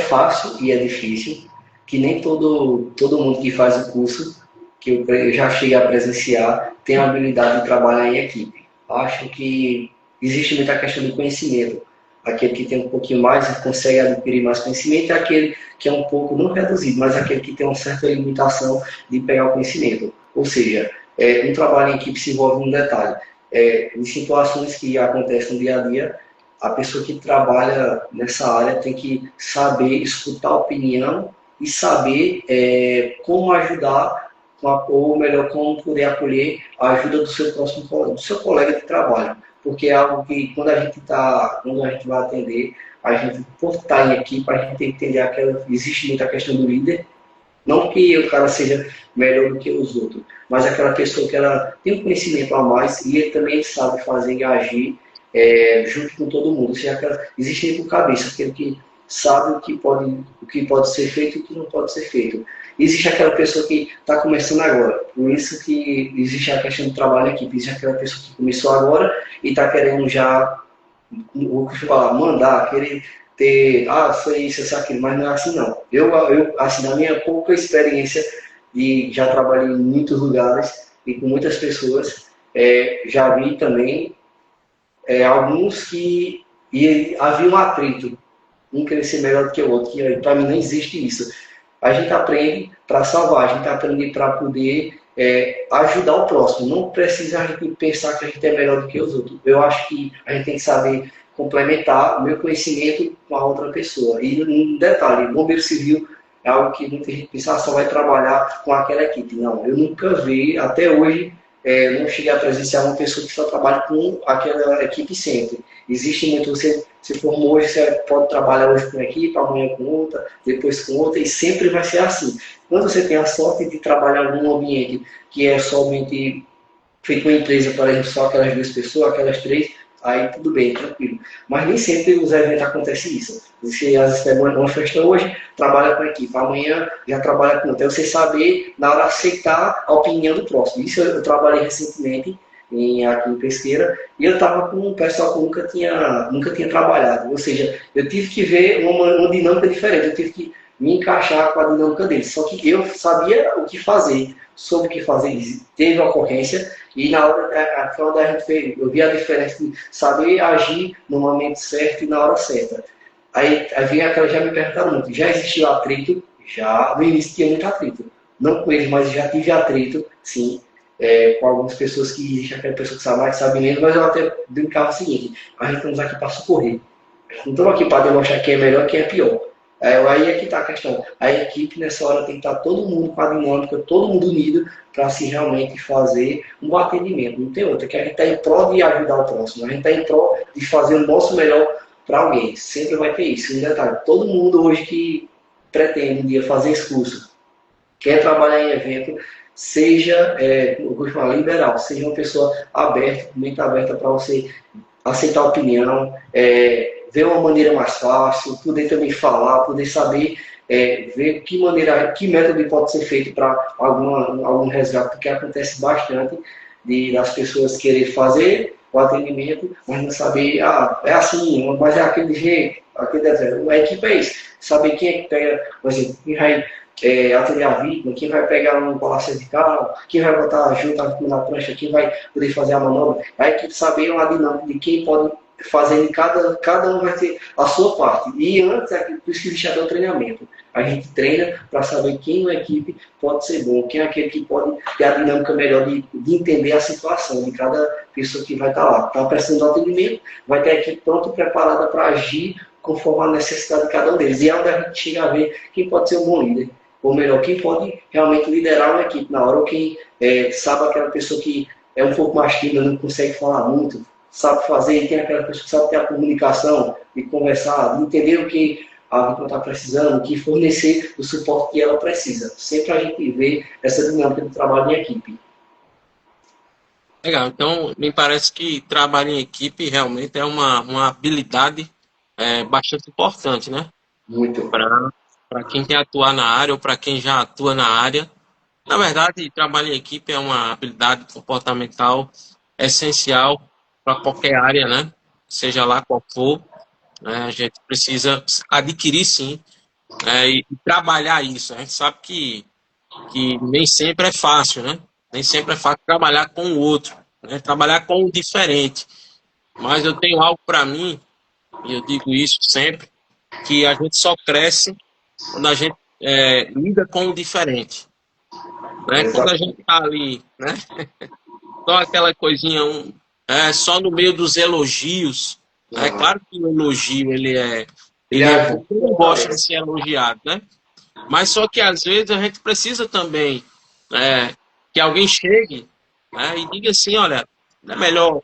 fácil e é difícil, que nem todo mundo que faz o curso, que eu já cheguei a presenciar, tem a habilidade de trabalhar em equipe. Acho que existe muita questão do conhecimento. Aquele que tem um pouquinho mais consegue adquirir mais conhecimento, e aquele que é um pouco, não reduzido, mas aquele que tem uma certa limitação de pegar o conhecimento. Ou seja, um trabalho em equipe se envolve um detalhe. Em situações que acontecem no dia a dia, a pessoa que trabalha nessa área tem que saber escutar a opinião e saber como ajudar, ou melhor, como poder acolher a ajuda do seu próximo colega, do seu colega de trabalho. Porque é algo que quando a gente vai atender, a gente, por estar em equipe, a gente tem que entender existe muita questão do líder, não que o cara seja melhor do que os outros, mas aquela pessoa que ela tem um conhecimento a mais e ele também sabe fazer e agir junto com todo mundo. Ou seja, existe por cabeça aquele que sabe o que pode ser feito e o que não pode ser feito. Existe aquela pessoa que está começando agora, por isso que existe a questão do trabalho em equipe. Existe aquela pessoa que começou agora e está querendo já, o que eu falar, mandar, querer ter, foi isso, isso, aquilo, mas não é assim não. Assim, na minha pouca experiência, e já trabalhei em muitos lugares e com muitas pessoas, já vi também alguns que havia um atrito, um querer ser melhor do que o outro, que para mim não existe isso. A gente aprende para salvar, a gente aprende para poder ajudar o próximo. Não precisa a gente pensar que a gente é melhor do que os outros. Eu acho que a gente tem que saber complementar o meu conhecimento com a outra pessoa. E um detalhe, bombeiro civil é algo que muita gente pensa, só vai trabalhar com aquela equipe. Não, eu nunca vi, até hoje, não cheguei a presenciar uma pessoa que só trabalha com aquela equipe sempre. Existe muito, você se formou hoje, você pode trabalhar hoje com uma equipe, amanhã com outra, depois com outra, e sempre vai ser assim. Quando você tem a sorte de trabalhar em um ambiente que é somente feito uma empresa, por exemplo, só aquelas duas pessoas, aquelas três, aí tudo bem, tranquilo. Mas nem sempre os eventos acontecem isso. Você às vezes pega uma festa hoje, trabalha com a equipe, amanhã já trabalha com outra. Você saber, na hora, aceitar a opinião do próximo. Isso eu trabalhei recentemente aqui em Pesqueira, e eu estava com um pessoal que nunca tinha trabalhado. Ou seja, eu tive que ver uma dinâmica diferente, eu tive que me encaixar com a dinâmica deles. Só que eu sabia o que fazer, soube o que fazer, teve a ocorrência, e na hora, quando a gente fez, eu vi a diferença de saber agir no momento certo e na hora certa. Aí vem aquela, já me perguntaram muito, já existiu atrito? Já, no início tinha muito atrito. Não com eles, mas já tive atrito, sim, com algumas pessoas que existe aquela pessoa que sabe mais, sabe menos, mas eu até brincava o seguinte, a gente estamos aqui para socorrer. Não estamos aqui para demonstrar quem é melhor e quem é pior. Aí é que está a questão. A equipe nessa hora tem que estar todo mundo com a dinâmica, todo mundo unido para se realmente fazer um bom atendimento. Não tem outra, que a gente está em prol de ajudar o próximo, a gente está em prol de fazer o nosso melhor para alguém. Sempre vai ter isso. Um detalhe, todo mundo hoje que pretende um dia fazer esse curso, quer trabalhar em evento, seja, eu vou falar, liberal, seja uma pessoa aberta, mente aberta para você aceitar a opinião, ver uma maneira mais fácil, poder também falar, poder saber ver que maneira, que método pode ser feito para algum resgate, porque acontece bastante das pessoas querer fazer o atendimento, mas não saber, é assim, mas é aquele jeito, aquele desenho. A equipe é isso, saber quem é que pega, por exemplo, quem vai atender a vítima, quem vai pegar um colar cervical, quem vai botar junto na prancha, quem vai poder fazer a manobra, a equipe saber uma dinâmica de quem pode fazer, cada um vai ter a sua parte. E antes, por isso que existe até o treinamento. A gente treina para saber quem na equipe pode ser bom, quem é aquele que pode ter a dinâmica melhor de entender a situação de cada pessoa que vai estar lá. Está precisando do atendimento, vai ter a equipe pronta e preparada para agir conforme a necessidade de cada um deles. E é onde a gente chega a ver quem pode ser um bom líder. Ou melhor, quem pode realmente liderar uma equipe na hora, ou quem sabe aquela pessoa que é um pouco mais tímida, não consegue falar muito, sabe fazer, e tem aquela pessoa que sabe ter a comunicação, de conversar, de entender o que a vítima está precisando, o que fornecer o suporte que ela precisa. Sempre a gente vê essa dinâmica de trabalho em equipe.
Legal, então me parece que trabalho em equipe realmente é uma habilidade bastante importante, né?
Muito.
Para quem quer atuar na área ou para quem já atua na área. Na verdade, trabalho em equipe é uma habilidade comportamental essencial para qualquer área, né? Seja lá qual for, né? A gente precisa adquirir sim, e trabalhar isso. A gente sabe que nem sempre é fácil, né? Nem sempre é fácil trabalhar com o outro, né? Trabalhar com o diferente. Mas eu tenho algo para mim, e eu digo isso sempre, que a gente só cresce quando a gente lida com o diferente. Né? Quando a gente está ali, né? Só aquela coisinha, só no meio dos elogios. É claro que o elogio, ele não gosta de ser elogiado, né? Mas só que às vezes a gente precisa também que alguém chegue, né, e diga assim, olha, não é melhor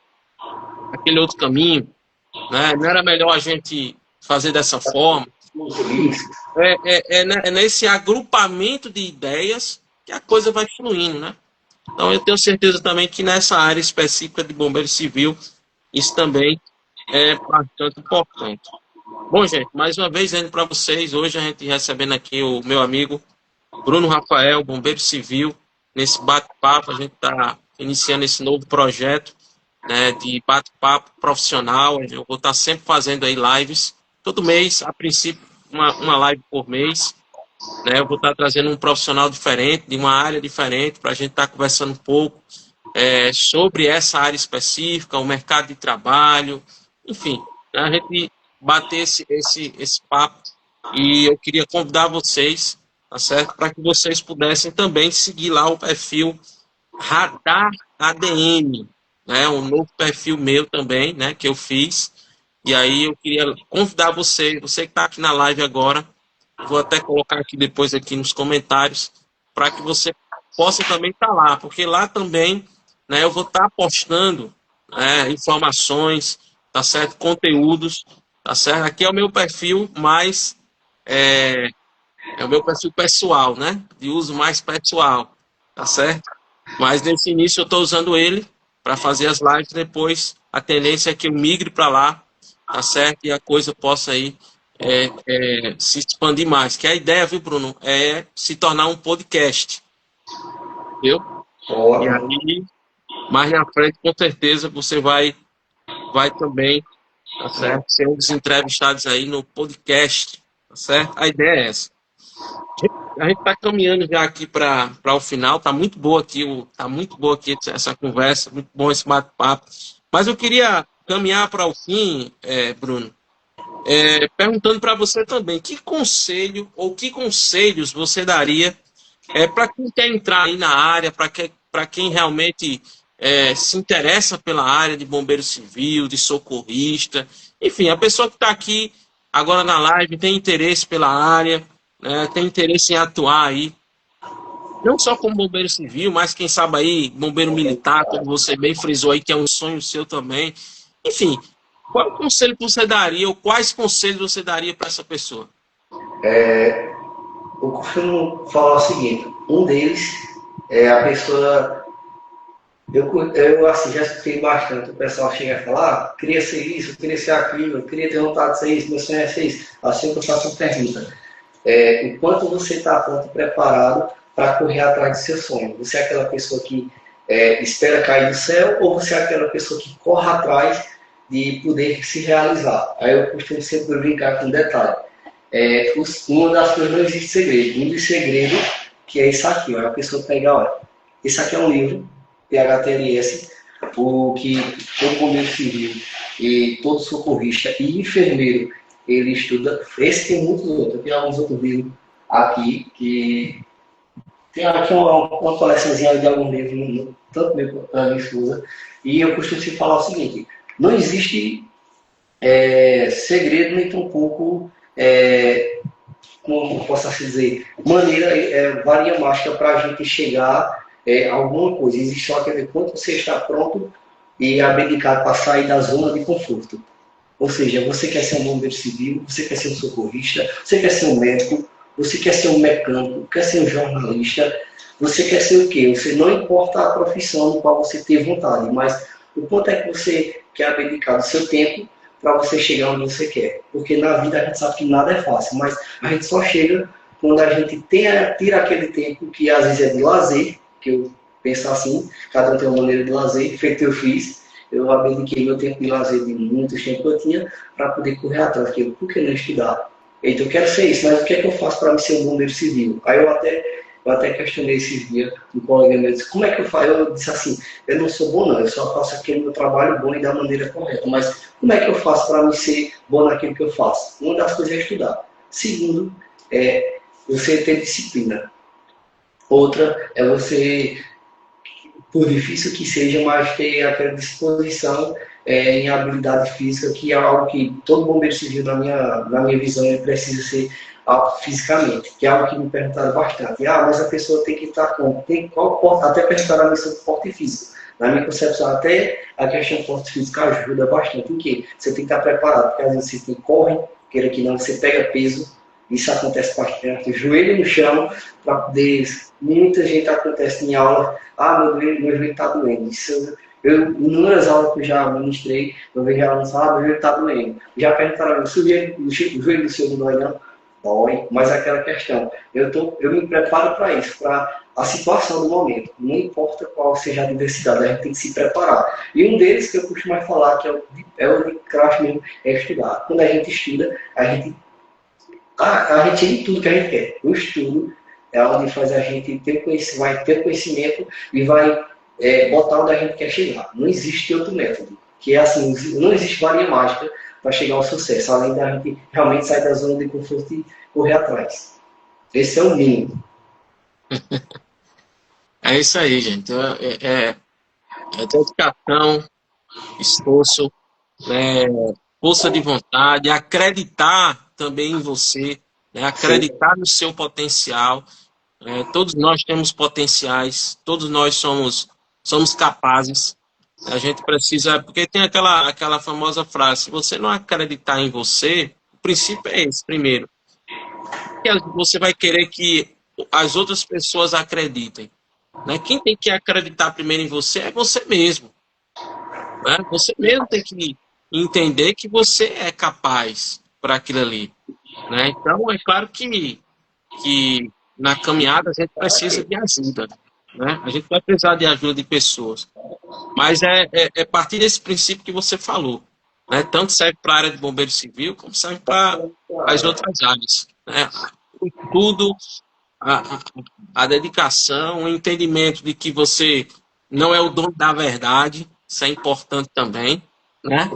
aquele outro caminho, né? Não era melhor a gente fazer dessa forma. É nesse agrupamento de ideias que a coisa vai fluindo, né? Então eu tenho certeza também que nessa área específica de bombeiro civil, isso também é bastante importante. Bom, gente, mais uma vez, indo para vocês, hoje a gente recebendo aqui o meu amigo Bruno Rafael, bombeiro civil, nesse bate-papo, a gente está iniciando esse novo projeto, né, de bate-papo profissional. Eu vou estar sempre fazendo aí lives, todo mês, a princípio, uma live por mês, né? Eu vou estar trazendo um profissional diferente, de uma área diferente, para a gente estar conversando um pouco sobre essa área específica, o mercado de trabalho, enfim, né, a gente bater esse papo. E eu queria convidar vocês, tá certo? Para que vocês pudessem também seguir lá o perfil Radar ADM, né? Um novo perfil meu também, né? Que eu fiz. E aí eu queria convidar você que está aqui na live agora, vou até colocar aqui depois aqui nos comentários, para que você possa também estar lá, porque lá também, né, eu vou estar postando, né, informações, tá certo? Conteúdos, tá certo? Aqui é o meu perfil mais é o meu perfil pessoal, né? De uso mais pessoal, tá certo? Mas nesse início eu estou usando ele para fazer as lives, depois a tendência é que eu migre para lá, tá certo? E a coisa possa aí se expandir mais. Que a ideia, viu, Bruno, é se tornar um podcast, viu? E aí, mais na frente, com certeza, você vai também, tá certo? Ser um dos entrevistados aí no podcast, tá certo? A ideia é essa. A gente está caminhando já aqui para o final. Tá muito boa aqui, essa conversa, muito bom esse bate-papo. Mas eu queria caminhar para o fim, Bruno, perguntando para você também, que conselho ou que conselhos você daria para quem quer entrar aí na área, para quem realmente se interessa pela área de bombeiro civil, de socorrista, enfim, a pessoa que está aqui agora na live tem interesse pela área, né, tem interesse em atuar aí, não só como bombeiro civil, mas quem sabe aí, bombeiro militar, como você bem frisou aí, que é um sonho seu também. Enfim, qual o conselho que você daria, ou quais conselhos você daria para essa pessoa?
Eu costumo falar o seguinte: um deles A pessoa, eu assim, já escutei bastante, o pessoal chega a falar, queria ser isso, queria ser aquilo, queria ter vontade de ser isso, meu sonho é ser isso. Assim que eu faço uma pergunta, o quanto você está pronto e preparado para correr atrás do seu sonho? Você é aquela pessoa que espera cair do céu ou você é aquela pessoa que corre atrás de poder se realizar? Aí eu costumo sempre brincar com um detalhe. Uma das coisas não existe segredo. Um dos segredos que é isso aqui, ó, a pessoa pegar, olha, esse aqui é um livro, PHTLS, o que todo bombeiro civil e todo socorrista e enfermeiro ele estuda. Esse tem muitos outros, tem alguns outros livros aqui, que tem aqui uma coleçãozinha de alguns livros, tanto meu quanto da minha esposa, e eu costumo se falar o seguinte, não existe segredo nem tampouco, como posso assim dizer, maneira, varia mágica para a gente chegar a alguma coisa. Existe só aquele quanto você está pronto e abdicado para sair da zona de conforto. Ou seja, você quer ser um bombeiro civil, você quer ser um socorrista, você quer ser um médico, você quer ser um mecânico, quer ser um jornalista, você quer ser o quê? Você não importa a profissão no qual você tem vontade, mas o quanto é que você quer abdicar do seu tempo para você chegar onde você quer. Porque na vida a gente sabe que nada é fácil, mas a gente só chega quando a gente tira aquele tempo que às vezes é de lazer, que eu penso assim, cada um tem uma maneira de lazer, feito eu fiz, eu abdiquei meu tempo de lazer de muitos tempos que eu tinha para poder correr atrás, porque por que não estudar? Então eu quero ser isso, mas o que é que eu faço para me ser um bombeiro civil? Aí eu até questionei esses dias, um colega meu disse, como é que eu faço? Eu disse assim, eu não sou bom não, eu só faço aquele meu trabalho bom e da maneira correta, mas como é que eu faço para me ser bom naquilo que eu faço? Uma das coisas é estudar. Segundo, é você ter disciplina. Outra é você, por difícil que seja, mas ter aquela disposição em habilidade física, que é algo que todo bombeiro civil, na minha visão, ele precisa ser alto fisicamente, que é algo que me perguntaram bastante. Mas a pessoa tem que estar com, até perguntaram a mim sobre porte físico. Na minha concepção, até a questão do porte físico ajuda bastante. Em que você tem que estar preparado, porque às vezes você corre, queira que não, você pega peso, isso acontece bastante, joelho no chão, para poder, muita gente acontece em aula, meu joelho está doendo. Isso, inúmeras aulas que eu já ministrei, eu vejo alunos falar, meu joelho está doendo. Já perguntaram, o joelho do seu não dói não? Dói, mas é aquela questão, eu me preparo para isso, para a situação do momento, não importa qual seja a diversidade, a gente tem que se preparar. E um deles que eu costumo mais falar, que é o de crash mesmo, é estudar. Quando a gente estuda, a gente tem tudo que a gente quer. O estudo é onde faz a gente vai ter conhecimento e vai botar onde a gente quer chegar. Não existe outro método. Que é assim, não existe varinha mágica para chegar ao sucesso, além da gente realmente sair da zona de conforto e correr atrás. Esse é o mínimo.
É isso aí, gente. É dedicação, esforço, né, força de vontade, acreditar também em você, né,
Sim.
acreditar no seu potencial. Todos nós temos potenciais, todos nós somos capazes. A gente precisa, porque tem aquela famosa frase: se você não acreditar em você, o princípio é esse, primeiro, que você vai querer que as outras pessoas acreditem, né? Quem tem que acreditar primeiro em você é você mesmo, né? Você mesmo tem que entender que você é capaz para aquilo ali, né? Então, é claro que na caminhada a gente precisa de ajuda, né? A gente vai precisar de ajuda de pessoas, mas é partir desse princípio que você falou, né? Tanto serve para a área de bombeiro civil, como serve para as outras áreas, né? O estudo, a, a, a dedicação, o entendimento de que você não é o dono da verdade, isso é importante também, né?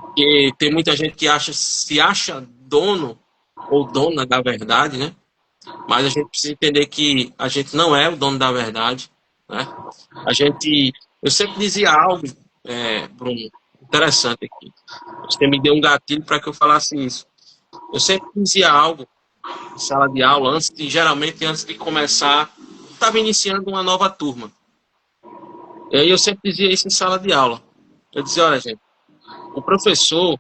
Porque tem muita gente que se acha dono ou dona da verdade, né? Mas a gente precisa entender que a gente não é o dono da verdade, né? Eu sempre dizia algo, Bruno, interessante aqui. Você me deu um gatilho para que eu falasse isso. Eu sempre dizia algo em sala de aula, geralmente antes de começar, estava iniciando uma nova turma. E aí eu sempre dizia isso em sala de aula. Eu dizia, olha, gente, o professor,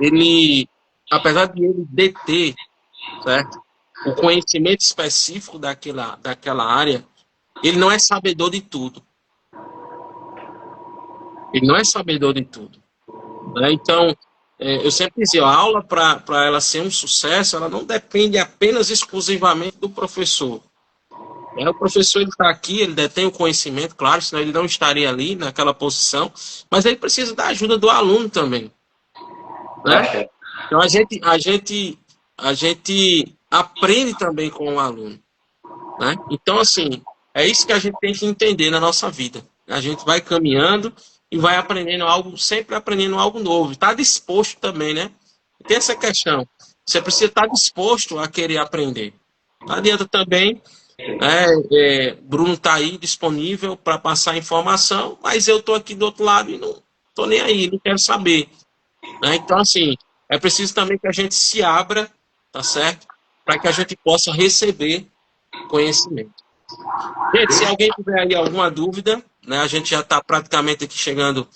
ele, apesar de ele deter, certo, o conhecimento específico daquela área, ele não é sabedor de tudo. Ele não é sabedor de tudo, né? Então, eu sempre dizia, a aula, para ela ser um sucesso, ela não depende apenas exclusivamente do professor. O professor ele está aqui, ele detém o conhecimento, claro, senão ele não estaria ali naquela posição, mas ele precisa da ajuda do aluno também, né?
Bastante.
Então a gente aprende também com o aluno, né? Então assim, é isso que a gente tem que entender na nossa vida. A gente vai caminhando e vai aprendendo algo, sempre aprendendo algo novo. Está disposto também, né? Tem essa questão. Você precisa estar disposto a querer aprender. Não adianta também, né, Bruno está aí disponível para passar informação, mas eu estou aqui do outro lado e não estou nem aí, não quero saber, né? Então, assim, é preciso também que a gente se abra, tá certo? Para que a gente possa receber conhecimento. Gente, se alguém tiver aí alguma dúvida, né, a gente já está praticamente aqui chegando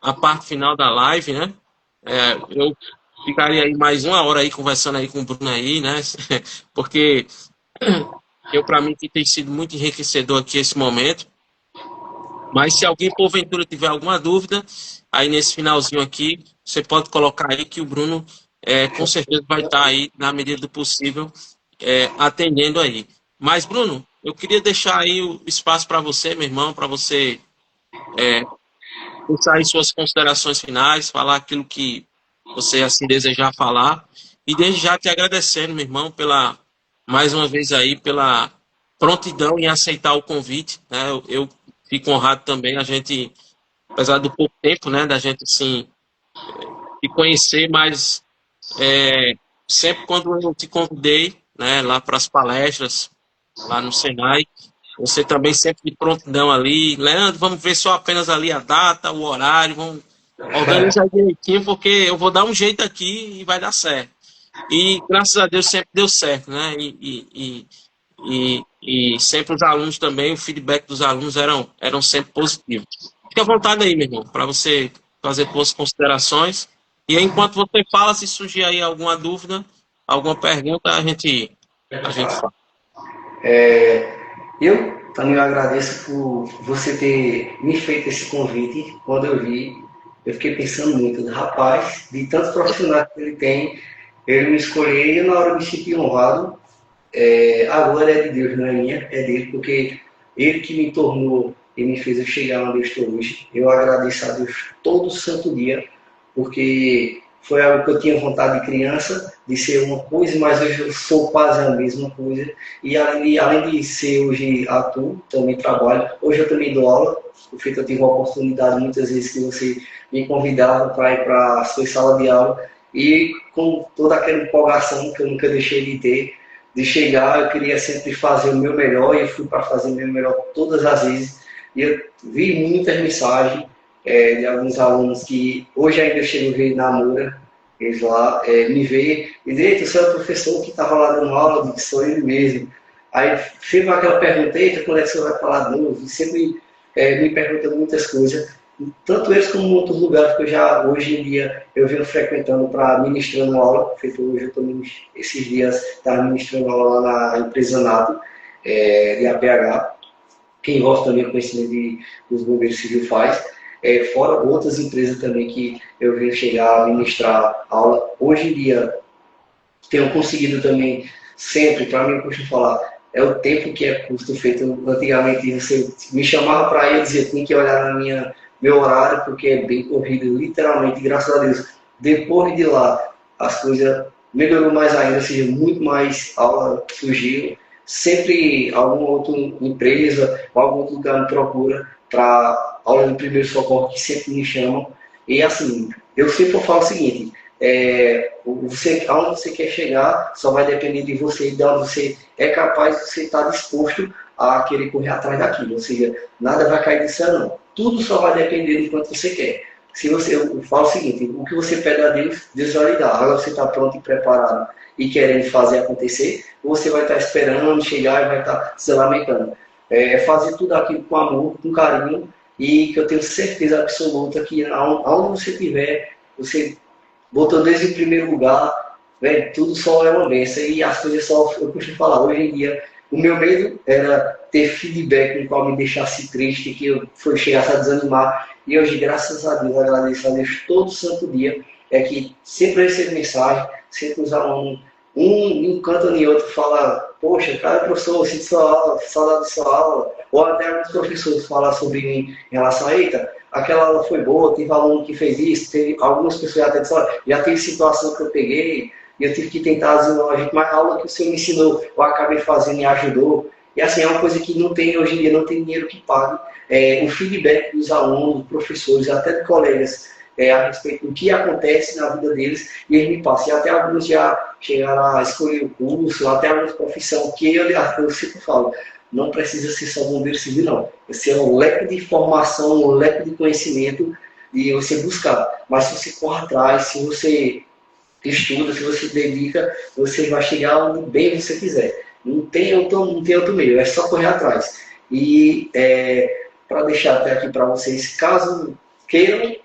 à parte final da live, né? Eu ficaria aí mais uma hora aí conversando aí com o Bruno aí, né? Porque para mim que tem sido muito enriquecedor aqui esse momento. Mas se alguém porventura tiver alguma dúvida, aí nesse finalzinho aqui, você pode colocar aí que o Bruno com certeza vai estar aí, na medida do possível, atendendo aí. Mas, Bruno, eu queria deixar aí o espaço para você, meu irmão, para você deixar aí suas considerações finais, falar aquilo que você assim desejar falar. E desde já te agradecendo, meu irmão, mais uma vez aí, pela prontidão em aceitar o convite, né? Eu fico honrado também, a gente, apesar do pouco tempo, né, da gente, assim, te conhecer, mas sempre quando eu te convidei, né, lá para as palestras, lá no Senai, você também sempre de prontidão ali. Leandro, vamos ver só apenas ali a data, o horário, vamos organizar direitinho, porque eu vou dar um jeito aqui e vai dar certo. E graças a Deus sempre deu certo, né? E sempre os alunos também, o feedback dos alunos eram sempre positivos. Fique à vontade aí, meu irmão, para você fazer suas considerações. E aí, enquanto você fala, se surgir aí alguma dúvida, alguma pergunta, a gente fala.
Eu também agradeço por você ter me feito esse convite. Quando eu vi, eu fiquei pensando muito, rapaz, de tantos profissionais que ele tem, ele me escolheu e eu, na hora me senti honrado. A glória é de Deus, não é minha, é dele, porque ele que me tornou e me fez eu chegar onde eu estou hoje. Eu agradeço a Deus todo santo dia, porque foi algo que eu tinha vontade de criança, de ser uma coisa, mas hoje eu sou quase a mesma coisa. E além de ser hoje ator, também trabalho. Hoje eu também dou aula, porque eu tive a oportunidade muitas vezes que você me convidava para ir para a sua sala de aula, e com toda aquela empolgação que eu nunca deixei de ter, de chegar, eu queria sempre fazer o meu melhor, e eu fui para fazer o meu melhor todas as vezes. E eu vi muitas mensagens de alguns alunos que hoje ainda eu chego a ver na Moura, eles lá me veem e dizem, você é o professor que estava lá dando aula, eu disse, sou ele mesmo. Aí sempre aquela pergunta, eita, quando é que você vai falar de novo? E sempre me perguntam muitas coisas, tanto eles como outros lugares que eu já, hoje em dia, eu venho frequentando para ministrando aula. Feito hoje, eu estou esses dias estava ministrando aula lá na empresa NATO, de APH, quem gosta também do conhecimento dos bombeiros civil faz. Fora outras empresas também que eu venho chegar a ministrar aula. Hoje em dia, tenho conseguido também, sempre, para mim, eu costumo falar, é o tempo que é custo feito. Antigamente, você me chamava para ir, eu dizia, tinha que olhar meu horário, porque é bem corrido, literalmente, graças a Deus. Depois de lá, as coisas melhorou mais ainda, ou seja, muito mais aula surgiu. Sempre alguma outra empresa ou algum outro lugar me procura para aula de primeiro socorro, que sempre me chamam. E assim, eu sempre falo o seguinte, aonde você quer chegar só vai depender de você, e de onde você é capaz, você estar disposto a querer correr atrás daquilo. Ou seja, nada vai cair do céu, não. Tudo só vai depender do quanto você quer. Eu falo o seguinte, o que você pede a Deus, Deus vai lhe dar. Agora você está pronto e preparado e querendo fazer acontecer, você vai estar esperando chegar e vai estar se lamentando. Fazer tudo aquilo com amor, com carinho, e que eu tenho certeza absoluta que aonde você estiver, você botou Deus em primeiro lugar, velho, tudo só é uma bênção. E as coisas só, eu costumo falar, hoje em dia, O meu medo era ter feedback no qual me deixasse triste, que eu chegasse a desanimar. E hoje, graças a Deus, agradeço a Deus todo santo dia, é que sempre recebo mensagem, sempre os alunos, um canto e outro fala, poxa, cara, professor, eu sinto sua aula, saudade de sua aula. Ou até alguns professores falam sobre mim em relação a, eita, aquela aula foi boa, teve aluno que fez isso, teve algumas pessoas até disseram, já teve situação que eu peguei, e eu tive que tentar desenvolver, mas a aula que o senhor me ensinou, eu acabei fazendo e ajudou. E assim, é uma coisa que não tem, hoje em dia, não tem dinheiro que pague. O feedback dos alunos, dos professores, até de colegas, a respeito do que acontece na vida deles, e eles me passam. E até alguns já chegaram a escolher o curso, até algumas profissões, que eu sempre falo, não precisa ser só bombeiro civil, não. Esse é um leque de informação, um leque de conhecimento de você buscar. Mas se você corre atrás, se você estuda, se você se dedica, você vai chegar onde bem você quiser. Não tem outro meio, é só correr atrás. E para deixar até aqui para vocês, caso queiram,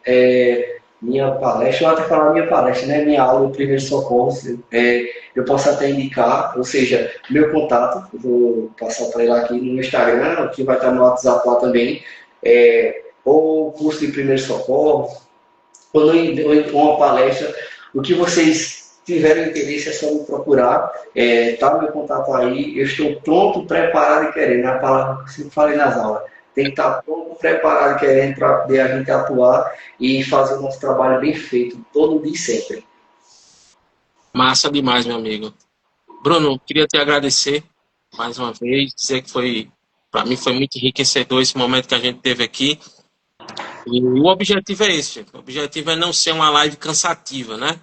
minha palestra, eu até falar minha palestra, né? Minha aula de primeiro socorro, eu posso até indicar, ou seja, meu contato, eu vou passar para ele aqui no Instagram, que vai estar no WhatsApp lá também, ou curso de primeiro socorro, ou uma palestra, o que vocês tiverem interesse é só me procurar, tá meu contato aí, eu estou pronto, preparado e querendo, é a palavra que eu sempre falei nas aulas, tem que estar pronto, preparado e querendo para poder a gente atuar e fazer o nosso trabalho bem feito, todo dia e sempre.
Massa demais, meu amigo. Bruno, queria te agradecer mais uma vez, dizer que para mim foi muito enriquecedor esse momento que a gente teve aqui. E o objetivo é esse, gente. O objetivo é não ser uma live cansativa, né?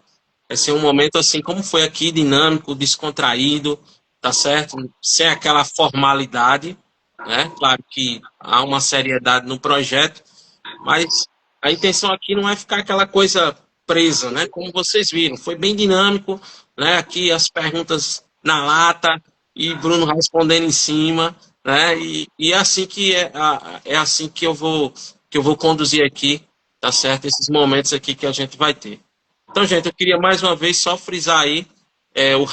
É ser um momento assim, como foi aqui, dinâmico, descontraído, tá certo? Sem aquela formalidade, né? Claro que há uma seriedade no projeto, mas a intenção aqui não é ficar aquela coisa presa, né? Como vocês viram, foi bem dinâmico, né? Aqui as perguntas na lata e Bruno respondendo em cima, né? E é assim que é assim que eu vou conduzir aqui, tá certo? Esses momentos aqui que a gente vai ter. Então, gente, eu queria mais uma vez só frisar aí o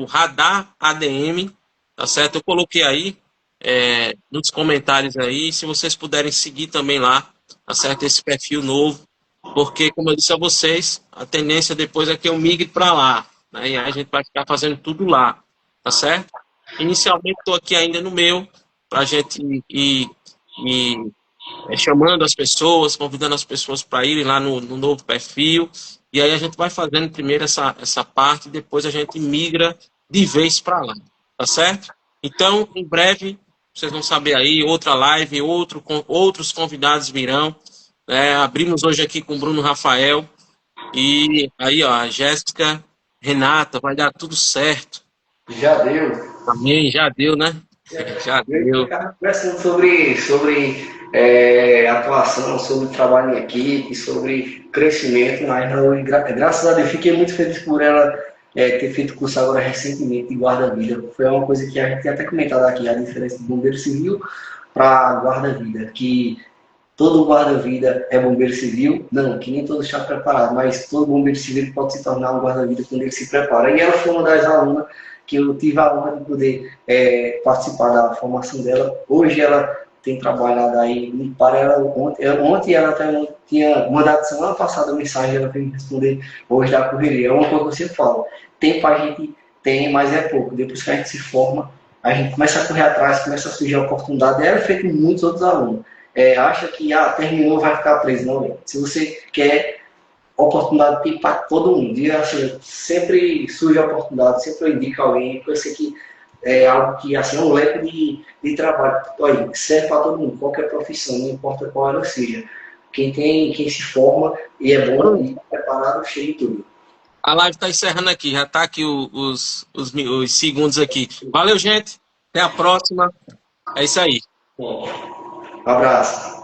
radar ADM, tá certo? Eu coloquei aí nos comentários aí, se vocês puderem seguir também lá, tá certo? Esse perfil novo, porque, como eu disse a vocês, a tendência depois é que eu migre para lá, né? E aí a gente vai ficar fazendo tudo lá, tá certo? Inicialmente estou aqui ainda no meu, para a gente ir chamando as pessoas, convidando as pessoas para irem lá no novo perfil, e aí a gente vai fazendo primeiro essa parte, depois a gente migra de vez para lá, tá certo? Então, em breve, vocês vão saber aí, outra live, outros convidados virão, né? Abrimos hoje aqui com o Bruno Rafael, e aí, ó, a Jéssica, Renata, vai dar tudo certo.
Já deu.
Amém, já deu, né? Já
Eu
deu.
estava conversando sobre atuação, sobre trabalho em equipe, sobre crescimento, mas graças a Deus fiquei muito feliz por ela ter feito curso agora recentemente de guarda-vida. Foi uma coisa que a gente tinha até comentado aqui, a diferença do bombeiro civil para guarda-vida, que todo guarda-vida é bombeiro civil? Não, que nem todo está preparado, mas todo bombeiro civil pode se tornar um guarda-vida quando ele se prepara. E ela foi uma das alunas que eu tive a honra de poder participar da formação dela. Hoje ela tem trabalhado aí, para ela, ontem ela até tinha mandado semana passada mensagem, ela veio me responder hoje da correria. É uma coisa que eu sempre falo, tempo a gente tem, mas é pouco. Depois que a gente se forma, a gente começa a correr atrás, começa a surgir a oportunidade. Ela é feito com muitos outros alunos. Acha que terminou, vai ficar preso. Não, se você quer oportunidade, tem para todo mundo. E, assim, sempre surge a oportunidade, sempre eu indico alguém, porque eu sei que é algo que assim, é um leque de trabalho. Olha, serve para todo mundo, qualquer profissão, não importa qual ela seja. Quem se forma e é bom e preparado, cheio de tudo.
A live está encerrando aqui, já está aqui os segundos aqui. Valeu, gente. Até a próxima. É isso aí.
Um abraço.